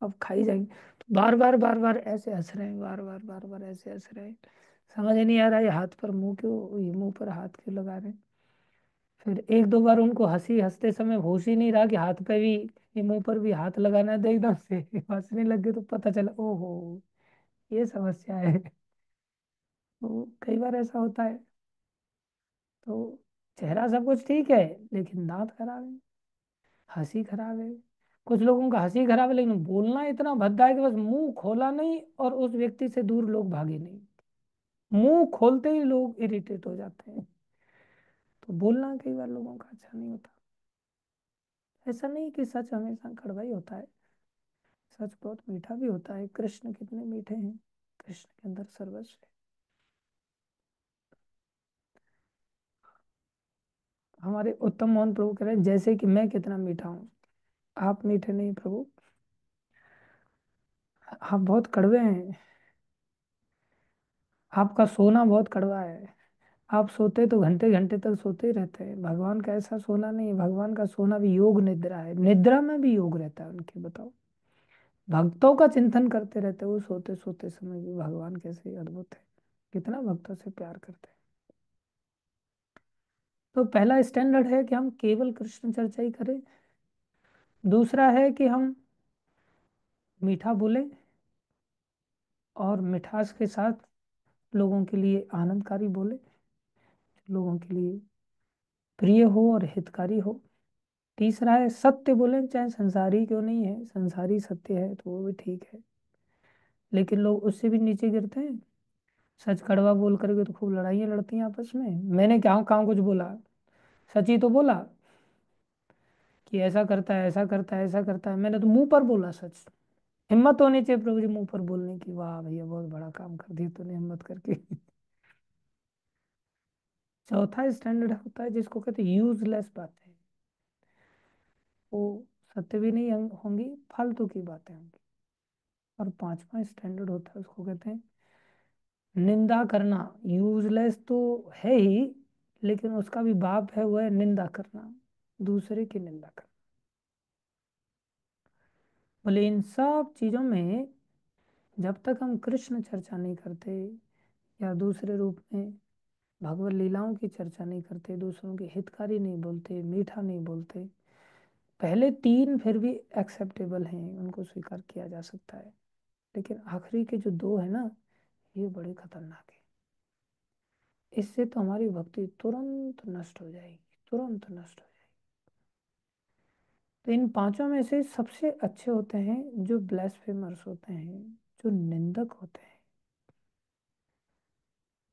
अब खाई जाएंगे। तो बार बार ऐसे हंस रहे हैं, बार बार ऐसे हंस रहे हैं। समझ ही नहीं आ रहा ये हाथ पर मुंह क्यों, ये मुंह पर हाथ क्यों लगा रहे हैं। फिर एक दो बार उनको हंसी हंसते समय होश ही नहीं रहा कि हाथ पे भी, ये मुंह पर भी हाथ लगाना है, तो एकदम से हंसने लगे तो पता चला ओहो ये समस्या है। तो कई बार ऐसा होता है। तो चेहरा सब कुछ ठीक है लेकिन दांत खराब है, हंसी खराब है। कुछ लोगों का हंसी खराब है लेकिन बोलना इतना भद्दा है कि बस मुंह खोला नहीं और उस व्यक्ति से दूर लोग भागे नहीं। मुंह खोलते ही लोग इरिटेट हो जाते हैं। तो बोलना कई बार लोगों का अच्छा नहीं होता। ऐसा नहीं कि सच हमेशा कड़वा ही होता है, सच बहुत मीठा भी होता है। कृष्ण कितने मीठे हैं, कृष्ण के अंदर सर्वस्व है। हमारे उत्तम मोहन प्रभु कह रहे हैं जैसे कि मैं कितना मीठा हूँ, आप मीठे नहीं प्रभु, आप बहुत कड़वे हैं। आपका सोना बहुत कड़वा है। आप सोते तो घंटे घंटे तक सोते ही रहते हैं। भगवान का ऐसा सोना नहीं है। भगवान का सोना भी योग निद्रा है, निद्रा में भी योग रहता है उनके। बताओ, भक्तों का चिंतन करते रहते हैं वो सोते सोते समय भी। भगवान कैसे अद्भुत है, कितना भक्तों से प्यार करते हैं। तो पहला स्टैंडर्ड है कि हम केवल कृष्ण चर्चा ही करें। दूसरा है कि हम मीठा बोलें और मिठास के साथ लोगों के लिए आनंदकारी बोले, लोगों के लिए प्रिय हो और हितकारी हो। तीसरा है सत्य बोले, चाहे संसारी क्यों नहीं है, संसारी सत्य है तो वो भी ठीक है, लेकिन लोग उससे भी नीचे गिरते हैं। सच कड़वा बोल करके तो खूब लड़ाइयाँ लड़ती हैं आपस में। मैंने क्या कहाँ कुछ बोला, सच ही तो बोला कि ऐसा करता है ऐसा करता है ऐसा करता है। मैंने तो मुंह पर बोला सच। हिम्मत होनी चाहिए प्रभु जी मुंह पर बोलने की। वाह भैया बहुत बड़ा काम कर दिया तूने हिम्मत करके। चौथा स्टैंडर्ड होता है जिसको कहते हैं यूजलेस बातें। वो सत्य भी नहीं होंगी, फालतू की बातें होंगी। और पांचवा स्टैंडर्ड होता है उसको कहते हैं निंदा करना। यूजलेस तो है ही, लेकिन उसका भी बाप है, वो है निंदा करना, दूसरे की निंदा करना। बोले इन सब चीजों में जब तक हम कृष्ण चर्चा नहीं करते या दूसरे रूप में भगवत लीलाओं की चर्चा नहीं करते, दूसरों के हितकारी नहीं बोलते, मीठा नहीं बोलते, पहले तीन फिर भी एक्सेप्टेबल हैं, उनको स्वीकार किया जा सकता है, लेकिन आखिरी के जो दो है ना, ये बड़े खतरनाक है। इससे तो हमारी भक्ति तुरंत नष्ट हो जाएगी, तुरंत नष्ट हो जाएगी। तो इन पांचों में से सबसे अच्छे होते हैं जो ब्लेस्फेमर्स होते हैं, जो निंदक होते हैं।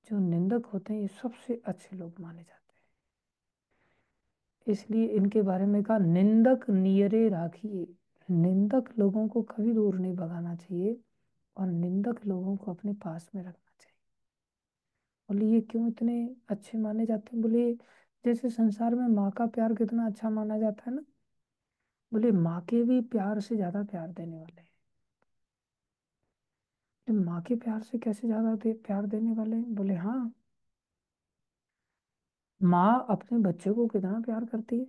जो निंदक होते हैं ये सबसे अच्छे लोग माने जाते हैं। इसलिए इनके बारे में कहा, निंदक नियरे राखिए। निंदक लोगों को कभी दूर नहीं भगाना चाहिए, और निंदक लोगों को अपने पास में रखना चाहिए। बोले ये क्यों इतने अच्छे माने जाते हैं? बोले जैसे संसार में माँ का प्यार कितना अच्छा माना जाता है ना, बोले माँ के भी प्यार से ज्यादा प्यार देने वाले हैं। तो माँ के प्यार से कैसे ज्यादा प्यार देने वाले हैं? बोले हाँ, माँ अपने बच्चे को कितना प्यार करती है।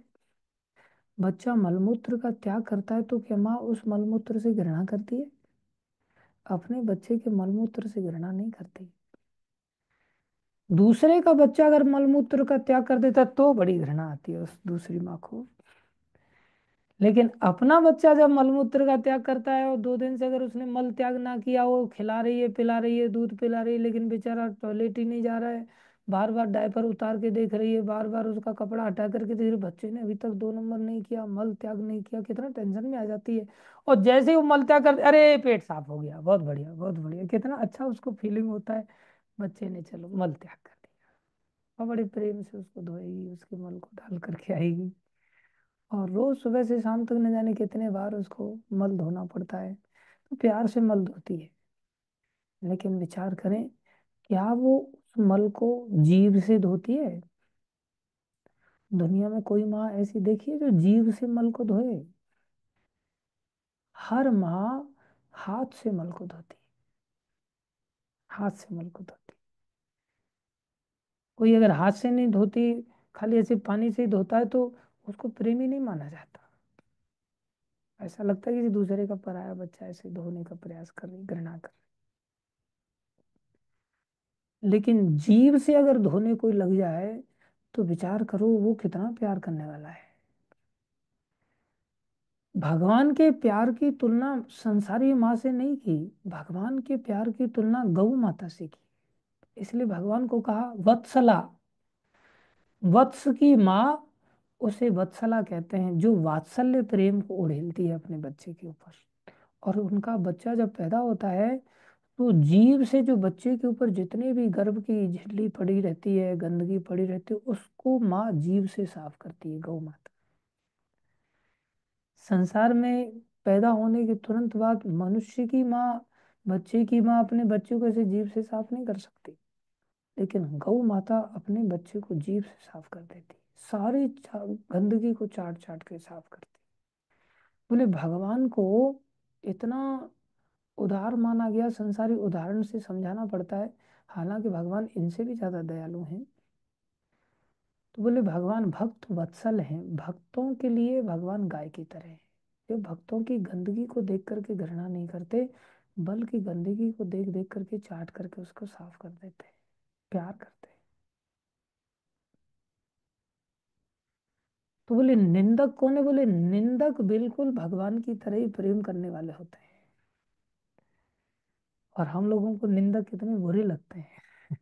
बच्चा मलमूत्र का त्याग करता है तो क्या माँ उस मलमूत्र से घृणा करती है? अपने बच्चे के मलमूत्र से घृणा नहीं करती। दूसरे का बच्चा अगर मलमूत्र का त्याग कर देता तो बड़ी घृणा आती है उस दूसरी माँ को। लेकिन अपना बच्चा जब मलमूत्र का त्याग करता है, और 2 दिन से अगर उसने मल त्याग ना किया, वो खिला रही है, पिला रही है, दूध पिला रही है, लेकिन बेचारा टॉयलेट ही नहीं जा रहा है, बार बार डायपर उतार के देख रही है, बार बार उसका कपड़ा हटा करके देख रही है, बच्चे ने अभी तक 2 नंबर नहीं किया, मल त्याग नहीं किया, कितना टेंशन में आ जाती है। और जैसे ही वो मल त्याग कर, अरे पेट साफ हो गया, बहुत बढ़िया बहुत बढ़िया, कितना अच्छा उसको फीलिंग होता है। बच्चे ने चलो मल त्याग कर दिया, और बड़े प्रेम से उसको धोएगी, उसके मल को डाल करके आएगी। और रोज सुबह से शाम तक न जाने कितने बार उसको मल धोना पड़ता है, तो प्यार से मल धोती है। लेकिन विचार करें, क्या वो उस मल को जीभ से धोती है? दुनिया में कोई माँ ऐसी देखी है जो जीभ से मल को धोए? हर माँ हाथ से मल को धोती है, हाथ से मल को धोती। कोई अगर हाथ से नहीं धोती, खाली ऐसे पानी से ही धोता है, तो उसको प्रेमी नहीं माना जाता। ऐसा लगता है किसी दूसरे का पराया बच्चा ऐसे धोने का प्रयास कर रही, घृणा कर रही। लेकिन जीभ से अगर धोने कोई लग जाए, तो विचार करो वो कितना प्यार करने वाला है। भगवान के प्यार की तुलना संसारी माँ से नहीं की, भगवान के प्यार की तुलना गौ माता से की। इसलिए भगवान को कहा वत्सला। वत्स की माँ, उसे वत्सला कहते हैं, जो वात्सल्य प्रेम को उड़ेलती है अपने बच्चे के ऊपर। और उनका बच्चा जब पैदा होता है, तो जीभ से जो बच्चे के ऊपर जितने भी गर्भ की झिल्ली पड़ी रहती है, गंदगी पड़ी रहती है, उसको माँ जीभ से साफ करती है, गौ माता। संसार में पैदा होने के तुरंत बाद मनुष्य की माँ, बच्चे की माँ अपने बच्चे को ऐसे जीभ से साफ नहीं कर सकती, लेकिन गौ माता अपने बच्चे को जीभ से साफ कर देती, सारी गंदगी को चाट चाट के साफ करती। बोले भगवान को इतना उदार माना गया, संसारी उदाहरण से समझाना पड़ता है, हालांकि भगवान इनसे भी ज्यादा दयालु हैं। तो बोले भगवान भक्त वत्सल हैं, भक्तों के लिए भगवान गाय की तरह है, जो भक्तों की गंदगी को देख करके घृणा नहीं करते, बल्कि गंदगी को देख देख करके चाट करके उसको साफ कर देते हैं, प्यार करते हैं। तो बोले निंदक कौन है? बोले निंदक बिल्कुल भगवान की तरह ही प्रेम करने वाले होते हैं। और हम लोगों को निंदक कितने बुरे लगते हैं,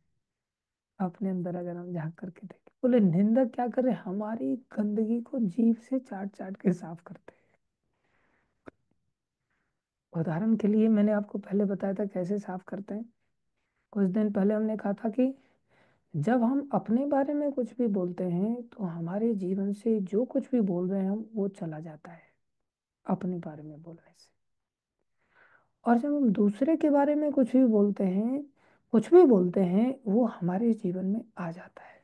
अपने अंदर अगर हम झांक करके देखें। बोले निंदक क्या करे? हमारी गंदगी को जीभ से चाट चाट के साफ करते हैं। उदाहरण के लिए मैंने आपको पहले बताया था कैसे साफ करते हैं। कुछ दिन पहले हमने कहा था कि जब हम अपने बारे में कुछ भी बोलते हैं, तो हमारे जीवन से जो कुछ भी बोल रहे हैं हम, वो चला जाता है अपने बारे में बोलने से। और जब हम दूसरे के बारे में कुछ भी बोलते हैं, कुछ भी बोलते हैं, वो हमारे जीवन में आ जाता है।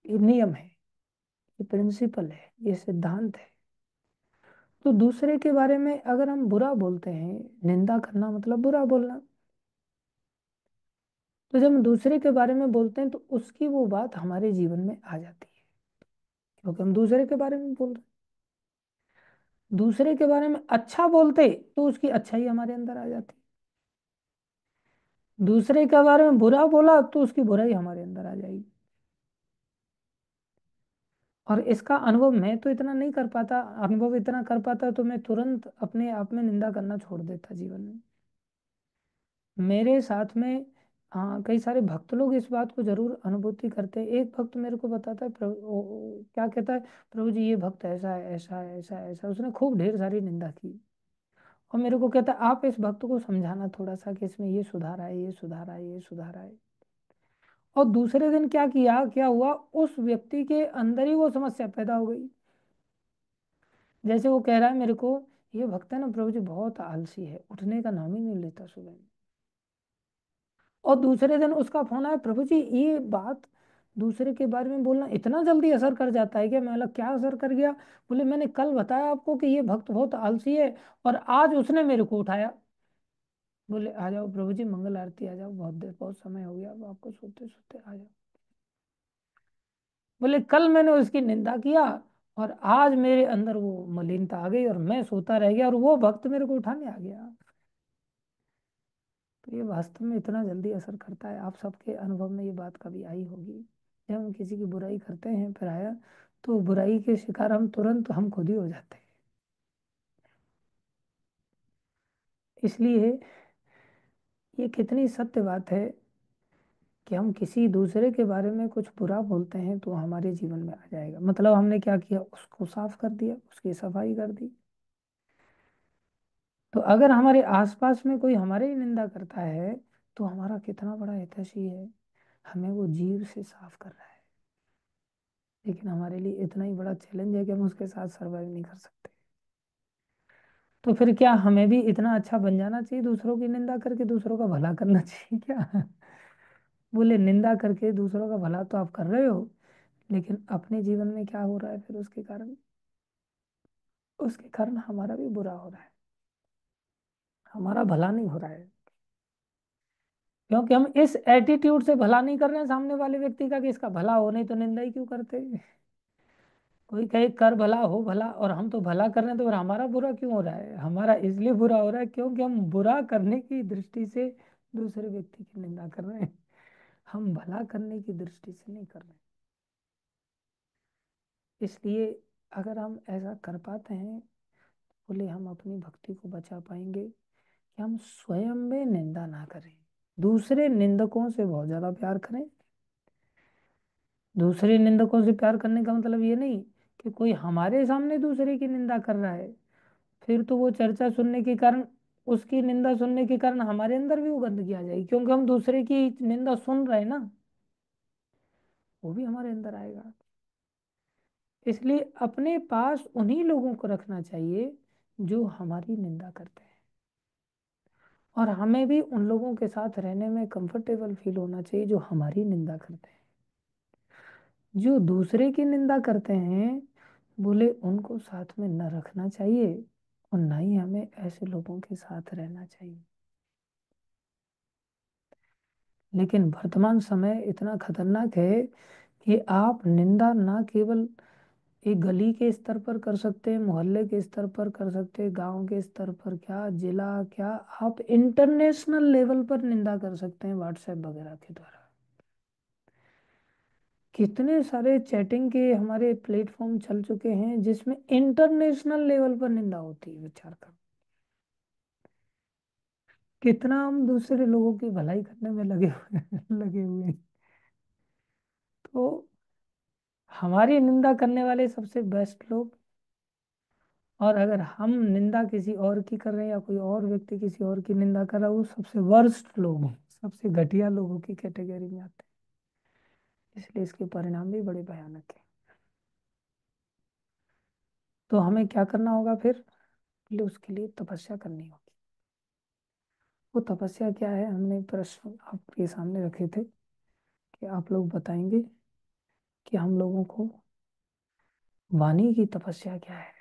ये नियम है, ये प्रिंसिपल है, ये सिद्धांत है। तो दूसरे के बारे में अगर हम बुरा बोलते हैं, निंदा करना मतलब बुरा बोलना, तो जब हम दूसरे के बारे में बोलते हैं, तो उसकी वो बात हमारे जीवन में आ जाती है, क्योंकि हम दूसरे के बारे में बोल रहे हैं। दूसरे के बारे में अच्छा बोलते तो उसकी अच्छाई हमारे अंदर आ जाती। दूसरे के बारे में बुरा बोला तो उसकी बुराई हमारे अंदर आ जाएगी। और इसका अनुभव मैं तो इतना नहीं कर पाता, अनुभव इतना कर पाता तो मैं तुरंत अपने आप में निंदा करना छोड़ देता जीवन में। मेरे साथ में हाँ कई सारे भक्त लोग इस बात को जरूर अनुभूति करते हैं। एक भक्त मेरे को बताता है, प्रभु क्या कहता है, प्रभु जी ये भक्त ऐसा है, ऐसा है, ऐसा है, ऐसा, उसने खूब ढेर सारी निंदा की। और मेरे को कहता है आप इस भक्त को समझाना थोड़ा सा कि इसमें ये सुधार आए, ये सुधार आए, ये सुधार आए। और दूसरे दिन क्या किया, क्या हुआ, उस व्यक्ति के अंदर ही वो समस्या पैदा हो गई। जैसे वो कह रहा है मेरे को, ये भक्त है ना प्रभु जी बहुत आलसी है, उठने का नाम ही नहीं लेता सुबह में। और दूसरे दिन उसका फोन आया, प्रभु जी ये बात दूसरे के बारे में बोलना इतना जल्दी असर कर जाता है क्या? मैं बोला क्या असर कर गया? बोले मैंने कल बताया आपको कि ये भक्त बहुत आलसी है, और आज उसने मेरे को उठाया। बोले आ जाओ प्रभु जी मंगल आरती आ जाओ, बहुत देर बहुत समय हो गया अब आपको सोते सोते, आ जाओ। बोले कल मैंने उसकी निंदा किया और आज मेरे अंदर वो मलिनता आ गई और मैं सोता रह गया और वो भक्त मेरे को उठाने आ गया। तो ये वास्तव में इतना जल्दी असर करता है। आप सबके अनुभव में ये बात कभी आई होगी, जब हम किसी की बुराई करते हैं पराया, तो बुराई के शिकार हम खुद ही हो जाते हैं। इसलिए ये कितनी सत्य बात है कि हम किसी दूसरे के बारे में कुछ बुरा बोलते हैं तो हमारे जीवन में आ जाएगा, मतलब हमने क्या किया, उसको साफ कर दिया, उसकी सफाई कर दी। तो अगर हमारे आसपास में कोई हमारी निंदा करता है तो हमारा कितना बड़ा हितैषी है, हमें वो जीव से साफ कर रहा है। लेकिन हमारे लिए इतना ही बड़ा चैलेंज है कि हम उसके साथ सरवाइव नहीं कर सकते। तो फिर क्या हमें भी इतना अच्छा बन जाना चाहिए दूसरों की निंदा करके दूसरों का भला करना चाहिए क्या? बोले निंदा करके दूसरों का भला तो आप कर रहे हो, लेकिन अपने जीवन में क्या हो रहा है फिर उसके कारण हमारा भी बुरा हो रहा है, हमारा भला नहीं हो रहा है। क्योंकि हम इस एटीट्यूड से भला नहीं कर रहे हैं सामने वाले व्यक्ति का कि इसका भला हो, नहीं तो निंदा ही क्यों करते। कोई कहे कर भला हो भला, और हम तो भला कर रहे हैं, तो फिर हमारा बुरा क्यों हो रहा है? हमारा इसलिए बुरा हो रहा है क्योंकि हम बुरा करने की दृष्टि से दूसरे व्यक्ति की निंदा कर रहे हैं, हम भला करने की दृष्टि से नहीं कर रहे हैं। इसलिए अगर हम ऐसा कर पाते हैं, बोले हम अपनी भक्ति को बचा पाएंगे कि हम स्वयं में निंदा ना करें, दूसरे निंदकों से बहुत ज्यादा प्यार करें। दूसरे निंदकों से प्यार करने का मतलब ये नहीं कि कोई हमारे सामने दूसरे की निंदा कर रहा है, फिर तो वो चर्चा सुनने के कारण, उसकी निंदा सुनने के कारण हमारे अंदर भी वो गंदगी आ जाएगी, क्योंकि हम दूसरे की निंदा सुन रहे हैं ना, वो भी हमारे अंदर आएगा। इसलिए अपने पास उन्हीं लोगों को रखना चाहिए जो हमारी निंदा करते हैं, और हमें भी उन लोगों के साथ रहने में कंफर्टेबल फील होना चाहिए जो हमारी निंदा करते हैं। जो दूसरे की निंदा करते हैं, बोले उनको साथ में न रखना चाहिए, और ना ही हमें ऐसे लोगों के साथ रहना चाहिए। लेकिन वर्तमान समय इतना खतरनाक है कि आप निंदा ना केवल एक गली के स्तर पर कर सकते हैं, मोहल्ले के स्तर पर कर सकते हैं, गांव के स्तर पर क्या, जिला क्या, आप इंटरनेशनल लेवल पर निंदा कर सकते हैं व्हाट्सएप वगैरह के द्वारा। कितने सारे चैटिंग के हमारे प्लेटफॉर्म चल चुके हैं जिसमें इंटरनेशनल लेवल पर निंदा होती है, विचार कर। कितना हम दूसरे लोगों की भलाई करने में लगे हुए हैं। तो हमारी निंदा करने वाले सबसे बेस्ट लोग, और अगर हम निंदा किसी और की कर रहे हैं या कोई और व्यक्ति किसी और की निंदा कर रहा है, वो सबसे वर्स्ट लोग हैं, सबसे घटिया लोगों की कैटेगरी में आते हैं। इसलिए इसके परिणाम भी बड़े भयानक हैं। तो हमें क्या करना होगा फिर? पहले उसके लिए तपस्या करनी होगी। वो तपस्या क्या है, हमने प्रश्न आपके सामने रखे थे कि आप लोग बताएंगे कि हम लोगों को वाणी की तपस्या क्या है।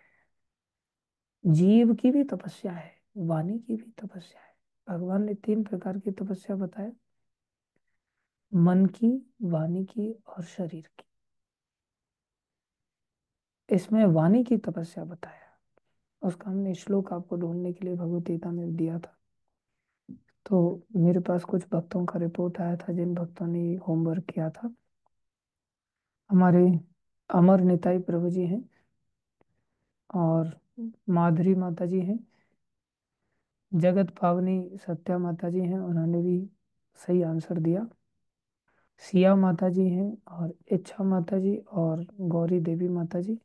जीव की भी तपस्या है, वाणी की भी तपस्या है। भगवान ने 3 प्रकार की तपस्या बताया, मन की, वाणी की और शरीर की। इसमें वाणी की तपस्या बताया, उसका हमने श्लोक आपको ढूंढने के लिए भगवत गीता में दिया था। तो मेरे पास कुछ भक्तों का रिपोर्ट आया था, जिन भक्तों ने होमवर्क किया था। हमारे अमर निताई प्रभु जी हैं, और माधुरी माता जी हैं, जगत पावनी सत्या माता जी हैं, उन्होंने भी सही आंसर दिया। सिया माता जी हैं, और इच्छा माता जी, और गौरी देवी माता जी।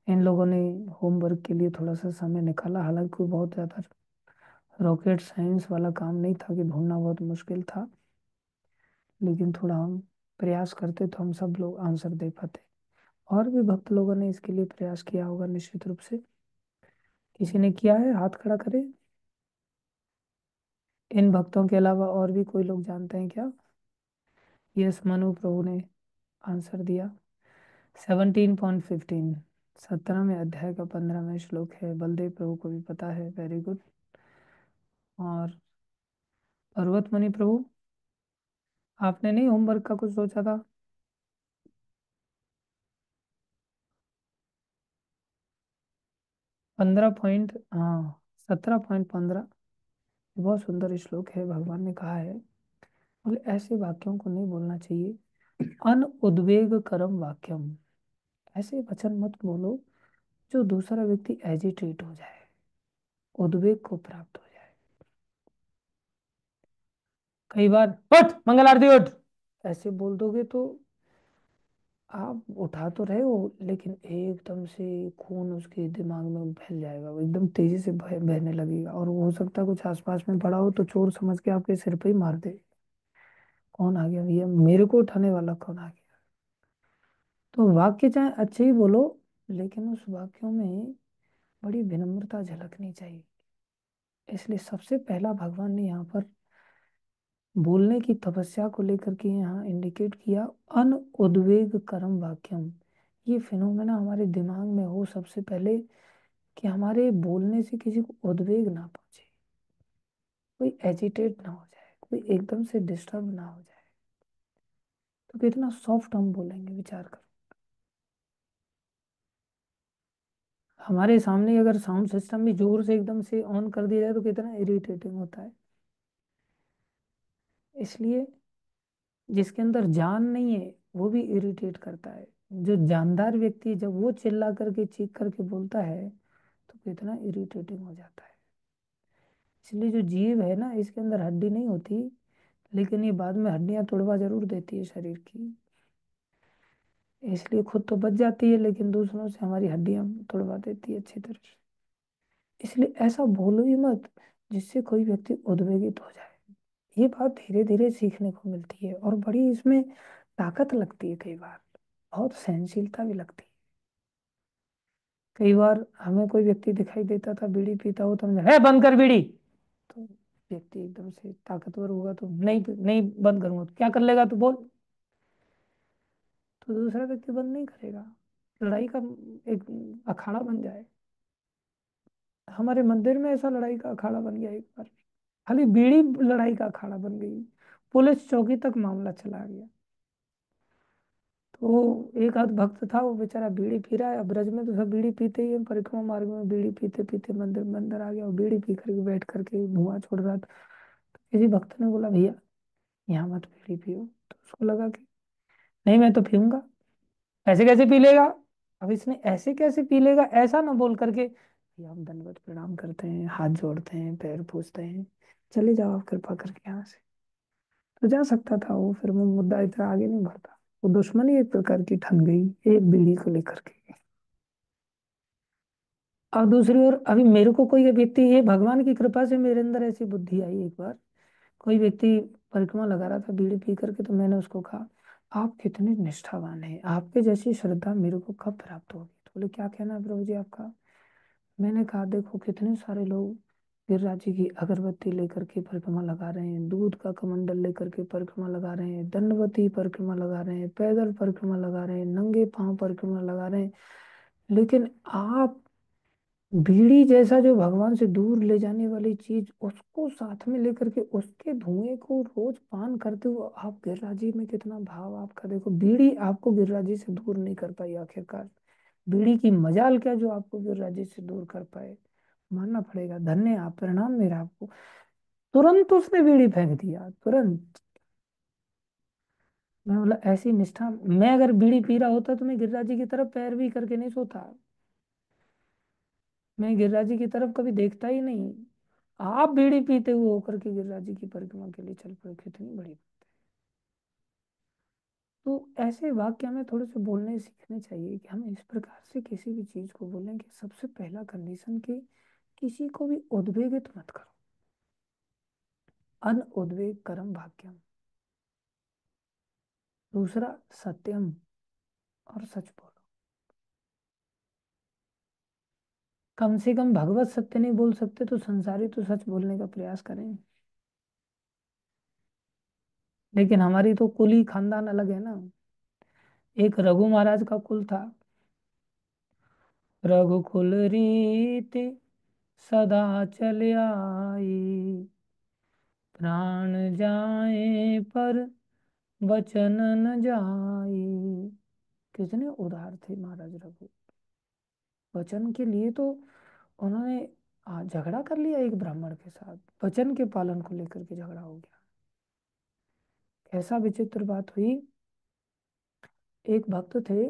इन लोगों ने होमवर्क के लिए थोड़ा सा समय निकाला, हालांकि कोई बहुत ज़्यादा रॉकेट साइंस वाला काम नहीं था कि ढूंढना बहुत मुश्किल था, लेकिन थोड़ा हम प्रयास करते तो हम सब लोग आंसर दे पाते। और भी भक्त लोगों ने इसके लिए प्रयास किया होगा निश्चित रूप से। किसी ने किया है, हाथ खड़ा करे। इन भक्तों के अलावा और भी कोई लोग जानते हैं क्या? यस, मनु प्रभु ने आंसर दिया। 17.15, 17वें अध्याय का 15वां श्लोक है। बलदेव प्रभु को भी पता है, वेरी गुड। और पर्वतमणि प्रभु, आपने नहीं होमवर्क का कुछ सोचा था? 15 पॉइंट, हाँ, 17.15। बहुत सुंदर श्लोक है। भगवान ने कहा है, बोले ऐसे वाक्यों को नहीं बोलना चाहिए। अन उद्वेग करम वाक्यम, ऐसे वचन मत बोलो जो दूसरा व्यक्ति एजिटेट हो जाए, उद्वेग को प्राप्त हो जाए। कई बार उठ मंगल आरती उठ, ऐसे बोल दोगे तो आप उठा तो रहे हो, लेकिन एकदम से खून उसके दिमाग में फैल जाएगा, वो एकदम तेजी से बहने लगेगा, और वो हो सकता है कुछ आसपास में पड़ा हो तो चोर समझ के आपके सिर पे ही मार दे। कौन आ गया भैया, मेरे को उठाने वाला कौन आ गया? तो वाक्य चाहे अच्छे ही बोलो, लेकिन उस वाक्यों में बड़ी विनम्रता झलकनी चाहिए। इसलिए सबसे पहला भगवान ने यहाँ पर बोलने की तपस्या को लेकर के यहाँ इंडिकेट किया, अन उद्वेग करम वाक्यम। ये फिनोमेना हमारे दिमाग में हो सबसे पहले, कि हमारे बोलने से किसी को उद्वेग ना पहुंचे, कोई एजिटेट ना हो जाए, कोई एकदम से डिस्टर्ब ना हो जाए। तो कितना सॉफ्ट हम बोलेंगे, विचार करो। हमारे सामने अगर साउंड सिस्टम भी जोर से एकदम से ऑन कर दिया जाए तो कितना इरिटेटिंग होता है। इसलिए जिसके अंदर जान नहीं है वो भी इरिटेट करता है। जो जानदार व्यक्ति जब वो चिल्ला करके चीख करके बोलता है तो कितना इरिटेटिंग हो जाता है। इसलिए जो जीव है ना, इसके अंदर हड्डी नहीं होती, लेकिन ये बाद में हड्डियां तोड़वा जरूर देती है शरीर की। इसलिए खुद तो बच जाती है, लेकिन दूसरों से हमारी हड्डियां तोड़वा देती है अच्छी तरह से। इसलिए ऐसा बोलो ही मत जिससे कोई व्यक्ति उद्वेगित हो जाए। ये बात धीरे धीरे सीखने को मिलती है, और बड़ी इसमें ताकत लगती है। कई बार बहुत सहनशीलता भी लगती है। कई बार हमें कोई व्यक्ति दिखाई देता था बीड़ी पीता हो, तो हमने, है बंद कर बीड़ी। तो व्यक्ति एकदम से ताकतवर होगा तो नहीं नहीं बंद करूंगा, तो क्या कर लेगा, तो बोल। तो दूसरा व्यक्ति बंद नहीं करेगा, लड़ाई का एक अखाड़ा बन जाए। हमारे मंदिर में ऐसा लड़ाई का अखाड़ा बन गया एक बार। खाली बीड़ी लड़ाई का अखाड़ा बन गई, पुलिस चौकी तक मामला चला गया। तो एक आध भक्त था, वो बेचारा बीड़ी पी रहा है। अब ब्रज में तो सब बीड़ी पीते ही है, परिक्रमा मार्ग में बीड़ी पीते पीते मंदिर में अंदर आ गया, और बीड़ी पी करके बैठ करके धुआं छोड़ रहा था। तो किसी भक्त ने बोला, भैया यहाँ मत बीड़ी पियो। तो उसको लगा कि नहीं, मैं तो पीऊंगा। ऐसे कैसे पी लेगा? अब इसने ऐसे कैसे पी लेगा ऐसा ना बोल करके, भैया हम दंडवत प्रणाम करते हैं, हाथ जोड़ते हैं, पैर पूछते हैं, चले जाओ आप कृपा करके यहाँ से। तो जा सकता था वो, फिर वो मुद्दा इतना आगे नहीं बढ़ता। वो दुश्मनी एक प्रकार की ठन गई, एक बीड़ी को लेकर के। और दूसरी ओर अभी मेरे को कोई व्यक्ति, ये भगवान की कृपा से मेरे अंदर ऐसी बुद्धि आई एक बार। कोई व्यक्ति परिक्रमा लगा रहा था बीड़ी पी करके, तो मैंने उसको कहा, आप कितने निष्ठावान हैं, आपके जैसी श्रद्धा मेरे को कब प्राप्त होगी? तो बोले, क्या कहना है प्रभु जी आपका? मैंने कहा, देखो कितने सारे लोग गिरिराज जी की अगरबत्ती लेकर के परिक्रमा लगा रहे हैं, दूध का कमंडल लेकर के परिक्रमा लगा रहे हैं, दंडवती परिक्रमा लगा रहे हैं, पैदल परिक्रमा लगा रहे हैं, नंगे पांव परिक्रमा लगा रहे हैं, लेकिन आप बीड़ी जैसा जो भगवान से दूर ले जाने वाली चीज, उसको साथ में लेकर के उसके धुएं को रोज पान करते हो आप। गिरिराज जी में कितना भाव आपका, देखो बीड़ी आपको गिरिराज जी से दूर नहीं कर पाई आखिरकार। बीड़ी की मजाल क्या जो आपको गिरिराज जी से दूर कर पाए। मानना पड़ेगा, धन्य आप, प्रणाम मेरा आपको। तुरंत उसने बीड़ी फेंक दिया, तुरंत। मैं बोला ऐसी निष्ठा, मैं अगर बीड़ी पी रहा होता तो मैं गिरिराज जी की तरफ पैर भी करके नहीं सोता, मैं गिरिराज जी की तरफ कभी देखता ही नहीं। आप बीड़ी पीते हुए होकर के गिरिराज जी की परिक्रमा के लिए चल पड़े, कितनी बड़ी बात है। तो ऐसे वाक्य हमें थोड़े से बोलने सीखने चाहिए कि हम इस प्रकार से किसी भी चीज को बोलें कि सबसे पहला कंडीशन कि किसी को भी उद्वेगित मत करो। अन उद्वेग करम भाग्यम। दूसरा सत्यम, और सच बोलो। कम से कम भगवत सत्य नहीं बोल सकते तो संसारी तो सच बोलने का प्रयास करें। लेकिन हमारी तो कुल ही खानदान अलग है ना। एक रघु महाराज का कुल था। रघुकुल रीति सदा चल आई, प्राण जाए पर वचन न जाई। कितने उदार थे महाराज रघु। वचन के लिए तो उन्होंने झगड़ा कर लिया एक ब्राह्मण के साथ, वचन के पालन को लेकर के झगड़ा हो गया। कैसा विचित्र बात हुई। एक भक्त थे,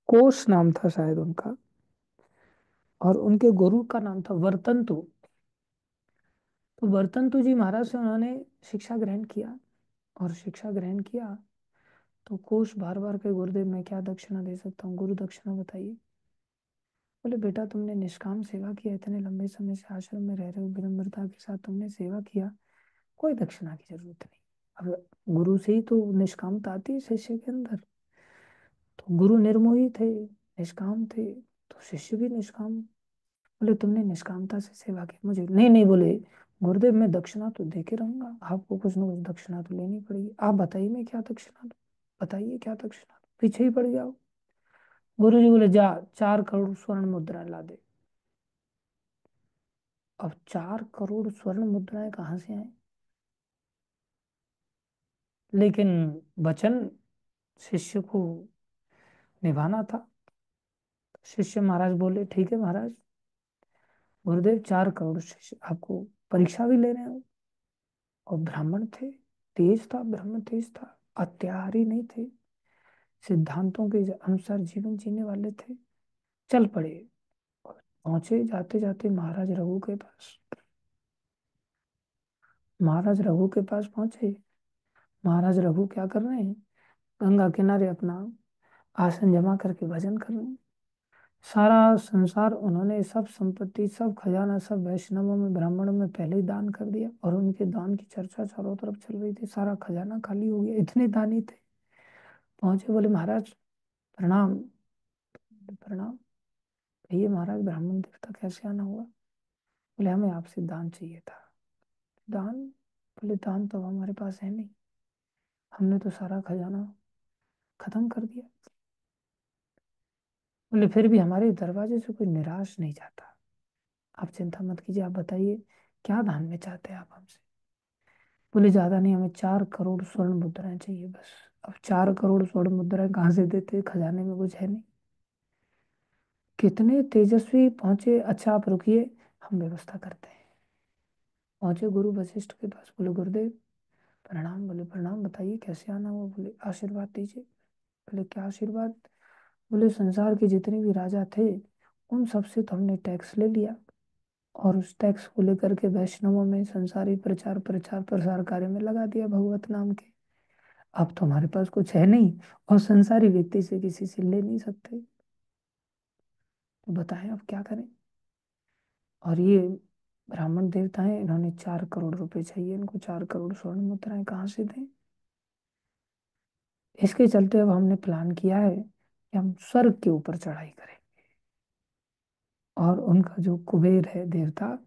कोश नाम था शायद उनका, और उनके गुरु का नाम था वर्तंतु। तो वर्तंतु जी महाराज से उन्होंने शिक्षा ग्रहण किया, और शिक्षा ग्रहण किया तो कोश बार बार के, गुरुदेव मैं क्या दक्षिणा दे सकता हूँ, गुरु दक्षिणा बताइए। बोले बेटा तुमने निष्काम सेवा किया, इतने लंबे समय से आश्रम में रह रहे हो, विनम्रता के साथ तुमने सेवा किया, कोई दक्षिणा की जरूरत नहीं। अब गुरु से ही तो निष्कामता आती है शिष्य के अंदर। तो गुरु निर्मोही थे, निष्काम थे, तो शिष्य भी निष्काम। बोले तुमने निष्कामता से सेवा की, मुझे नहीं नहीं बोले गुरुदेव मैं दक्षिणा तो दे के रहूंगा, आपको कुछ ना कुछ दक्षिणा तो लेनी पड़ेगी, आप बताइए मैं क्या दक्षिणा दूं, बताइए क्या दक्षिणा दूं, पीछे ही पड़ गया वो। गुरु जी बोले जा 4 करोड़ स्वर्ण मुद्रा ला दे। अब 4 करोड़ स्वर्ण मुद्राएं कहाँ से आए। लेकिन वचन शिष्य को निभाना था। शिष्य महाराज बोले ठीक है महाराज, गुरुदेव 4 करोड़ शिष्य आपको परीक्षा भी ले रहे हो। और ब्राह्मण थे, तेज था, ब्रह्म तेज था, अत्याहारी नहीं थे, सिद्धांतों के अनुसार जीवन जीने वाले थे। चल पड़े और पहुंचे जाते जाते महाराज रघु के पास। महाराज रघु के पास पहुंचे। महाराज रघु क्या कर रहे हैं, गंगा किनारे अपना आसन जमा करके भजन कर रहे हैं। सारा संसार उन्होंने, सब संपत्ति, सब खजाना, सब वैष्णवों में, ब्राह्मणों में पहले ही दान कर दिया, और उनके दान की चर्चा चारों तरफ चल रही थी। सारा खजाना खाली हो गया, इतने दानी थे। पहुंचे, बोले महाराज प्रणाम। प्रणाम। कहिए महाराज ब्राह्मण देवता कैसे आना हुआ। बोले हमें आपसे दान चाहिए था। दान। बोले दान तो हमारे पास है नहीं, हमने तो सारा खजाना खत्म कर दिया। बोले फिर भी हमारे दरवाजे से कोई निराश नहीं जाता। आप चिंता मत कीजिए, आप बताइए क्या दान में चाहते हैं आप हमसे। बोले ज्यादा नहीं, हमें 4 करोड़ स्वर्ण मुद्राएं चाहिए बस। अब 4 करोड़ स्वर्ण मुद्राएं कहाँ से देते, खजाने में कुछ है नहीं। कितने तेजस्वी पहुंचे, अच्छा आप रुकिए हम व्यवस्था करते हैं। पहुंचे गुरु वशिष्ठ के पास, बोले गुरुदेव प्रणाम। बोले प्रणाम, बताइए कैसे आना हुआ। बोले आशीर्वाद दीजिए। बोले क्या आशीर्वाद। बोले संसार के जितने भी राजा थे उन सबसे तो हमने टैक्स ले लिया, और उस टैक्स को लेकर के वैष्णवों में संसारी प्रचार प्रचार प्रसार कार्य में लगा दिया भगवत नाम के। अब तो हमारे पास कुछ है नहीं, और संसारी व्यक्ति से किसी से ले नहीं सकते, तो बताएं अब क्या करें। और ये ब्राह्मण देवता हैं, इन्होंने 4 करोड़ रुपए चाहिए, इनको 4 करोड़ स्वर्ण मुद्राएं कहाँ से दें। इसके चलते अब हमने प्लान किया है कि हम स्वर्ग के ऊपर चढ़ाई करें, और उनका जो कुबेर है देवता,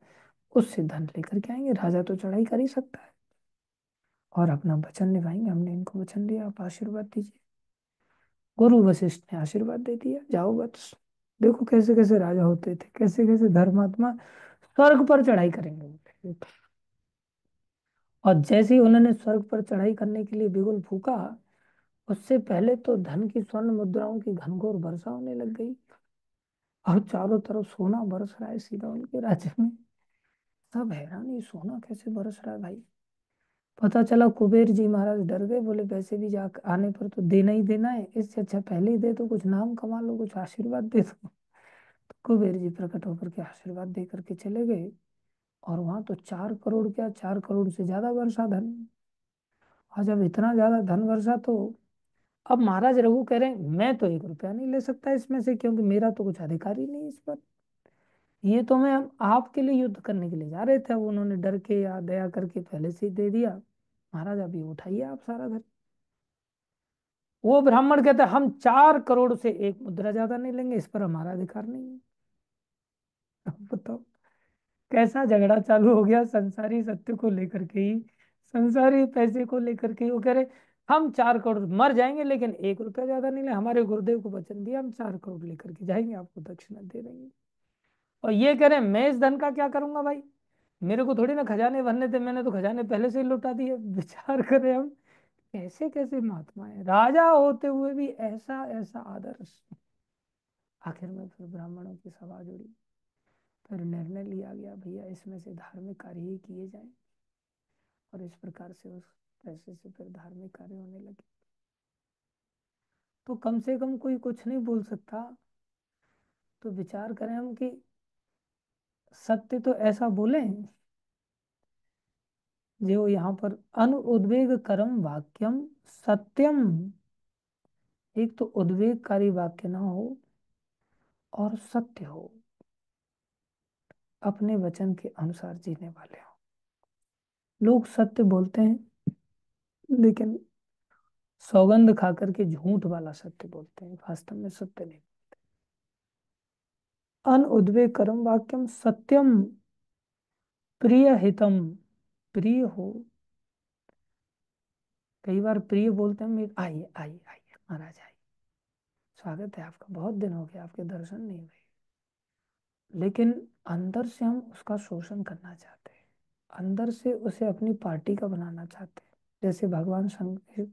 उससे धन लेकर के आएंगे। राजा तो चढ़ाई कर ही सकता है, और अपना वचन निभाएंगे। हमने इनको वचन दिया, आप आशीर्वाद दीजिए। गुरु वशिष्ठ ने आशीर्वाद दे दिया, जाओ बस। देखो कैसे कैसे राजा होते थे, कैसे कैसे धर्मात्मा स्वर्ग पर चढ़ाई करेंगे। और जैसे ही उन्होंने स्वर्ग पर चढ़ाई करने के लिए बिगुल फूका, उससे पहले तो धन की स्वर्ण मुद्राओं की घनघोर वर्षा होने लग गई। और चारों तरफ सोना बरस रहा है सीधा उनके राज्य में। सब हैरान, ये सोना कैसे बरस रहा है भाई। पता चला कुबेर जी महाराज डर गए, बोले वैसे भी जा आने पर तो देना ही देना है, इससे अच्छा पहले ही दे दो, कुछ नाम कमा लो, कुछ आशीर्वाद दे दो। तो कुबेर जी प्रकट होकर के आशीर्वाद दे करके चले गए। और वहां तो 4 करोड़, क्या 4 करोड़ से ज्यादा वर्षा धन। और जब इतना ज्यादा धन वर्षा, तो अब महाराज रघु कह रहे हैं मैं तो 1 रुपया नहीं ले सकता इसमें से, क्योंकि मेरा तो कुछ अधिकार ही नहीं इस पर। ये तो मैं आपके लिए युद्ध करने के लिए जा रहे थे, अब उन्होंने डर के या दया करके पहले से ही दे दिया। महाराज अभी उठाइए आप सारा धन। वो ब्राह्मण कहते हैं हम 4 करोड़ से 1 मुद्रा ज्यादा नहीं लेंगे, इस पर हमारा अधिकार नहीं है। अब बताओ कैसा झगड़ा चालू हो गया, संसारी सत्य को लेकर के ही, संसारी पैसे को लेकर के ही। वो कह रहे हम 4 करोड़ मर जाएंगे लेकिन 1 रुपया ज्यादा नहीं ले, हमारे गुरुदेव को वचन दिया हम 4 करोड़ लेकर के जाएंगे, आपको दक्षिणा दे देंगे। और ये कह रहे हैं मैं इस धन का क्या करूंगा भाई, मेरे को थोड़ी ना खजाने भरने थे, मैंने तो खजाने पहले से ही लुटा दिए। विचार करें हम, कैसे कैसे महात्मा है, राजा होते हुए भी ऐसा ऐसा आदर्श। आखिर में फिर ब्राह्मणों की सभा जुड़ी, फिर निर्णय लिया गया भैया इसमें से धार्मिक कार्य ही किए जाएं। और इस प्रकार से उस पैसे से फिर धार्मिक कार्य होने लगे। तो कम से कम कोई कुछ नहीं बोल सकता, तो विचार करें हम कि सत्य तो ऐसा बोले जो यहाँ पर अनुउद्वेग करम वाक्यम सत्यम। एक तो उद्वेगकारी वाक्य ना हो और सत्य हो, अपने वचन के अनुसार जीने वाले हो। लोग सत्य बोलते हैं लेकिन सौगंध खा करके झूठ वाला सत्य बोलते हैं, वास्तव में सत्य नहीं। अनुद्वेग करम वाक्यम सत्यम प्रिय हितम। प्रिय हो, कई बार प्रिय बोलते हैं मेरे, आइए आइए आइए महाराज आइए, स्वागत है आपका, बहुत दिन हो गए आपके दर्शन नहीं हुए। लेकिन अंदर से हम उसका शोषण करना चाहते हैं, अंदर से उसे अपनी पार्टी का बनाना चाहते हैं। जैसे भगवान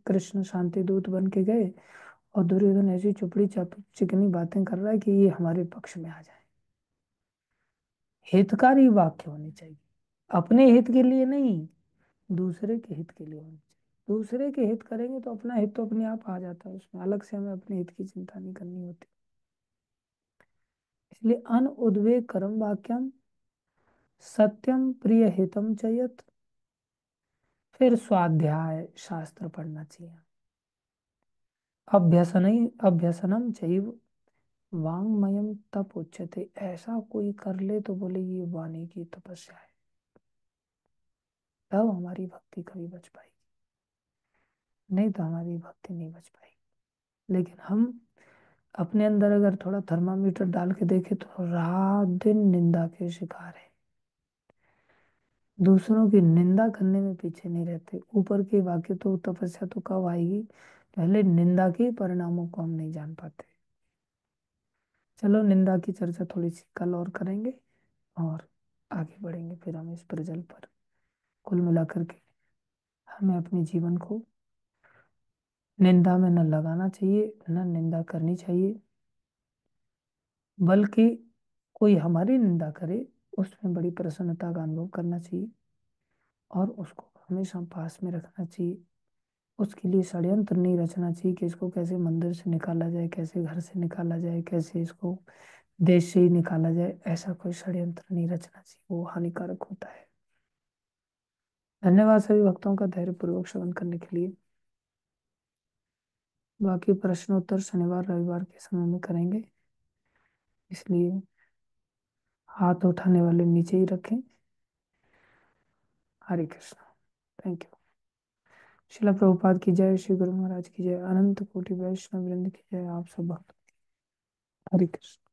कृष्ण शांति दूत बन के गए और दुर्योधन ऐसी चुपड़ी चिकनी बातें कर रहा है कि ये हमारे पक्ष में आ जाए। हितकारी वाक्य होने चाहिए, अपने हित के लिए नहीं, दूसरे के हित के लिए होने चाहिए। दूसरे के हित करेंगे तो अपना हित तो अपने आप आ जाता है, उसमें अलग से हमें अपने हित की चिंता नहीं करनी होती। इसलिए अन उद्वेग करम वाक्यम सत्यम प्रिय हितम चयत। फिर स्वाध्याय शास्त्र पढ़ना चाहिए। अभ्यसन अभ्यसनम चैव वांगमयम तप उच्यते। ऐसा कोई कर ले तो बोले ये वाणी की तपस्या है, तब हमारी भक्ति कभी बच पाएगी, नहीं तो हमारी भक्ति नहीं बच पाएगी। लेकिन हम अपने अंदर अगर थोड़ा थर्मामीटर डाल के देखें तो रात दिन निंदा के शिकार है, दूसरों की निंदा करने में पीछे नहीं रहते। ऊपर के वाक्य तो तपस्या तो कब आएगी, पहले निंदा के परिणामों को हम नहीं जान पाते। चलो निंदा की चर्चा थोड़ी सी कल और करेंगे और आगे बढ़ेंगे फिर हम इस प्रजल पर। कुल मिलाकर के हमें अपने जीवन को निंदा में न लगाना चाहिए, न निंदा करनी चाहिए, बल्कि कोई हमारी निंदा करे उसमें बड़ी प्रसन्नता का अनुभव करना चाहिए और उसको हमेशा पास में रखना चाहिए। उसके लिए षड्यंत्र नहीं रचना चाहिए कि इसको कैसे मंदिर से निकाला जाए, कैसे घर से निकाला जाए, कैसे इसको देश से ही निकाला जाए। ऐसा कोई षड्यंत्र नहीं रचना चाहिए, वो हानिकारक होता है। धन्यवाद सभी भक्तों का धैर्यपूर्वक श्रवण करने के लिए। बाकी प्रश्नोत्तर शनिवार रविवार के समय में करेंगे, इसलिए हाथ उठाने वाले नीचे ही रखें। हरे कृष्णा। Thank you. शिला प्रभुपाद की जय, श्री गुरु महाराज की जय, अनंत कोटि वैष्णव वृंद की जय, आप सब भक्त। हरे कृष्ण।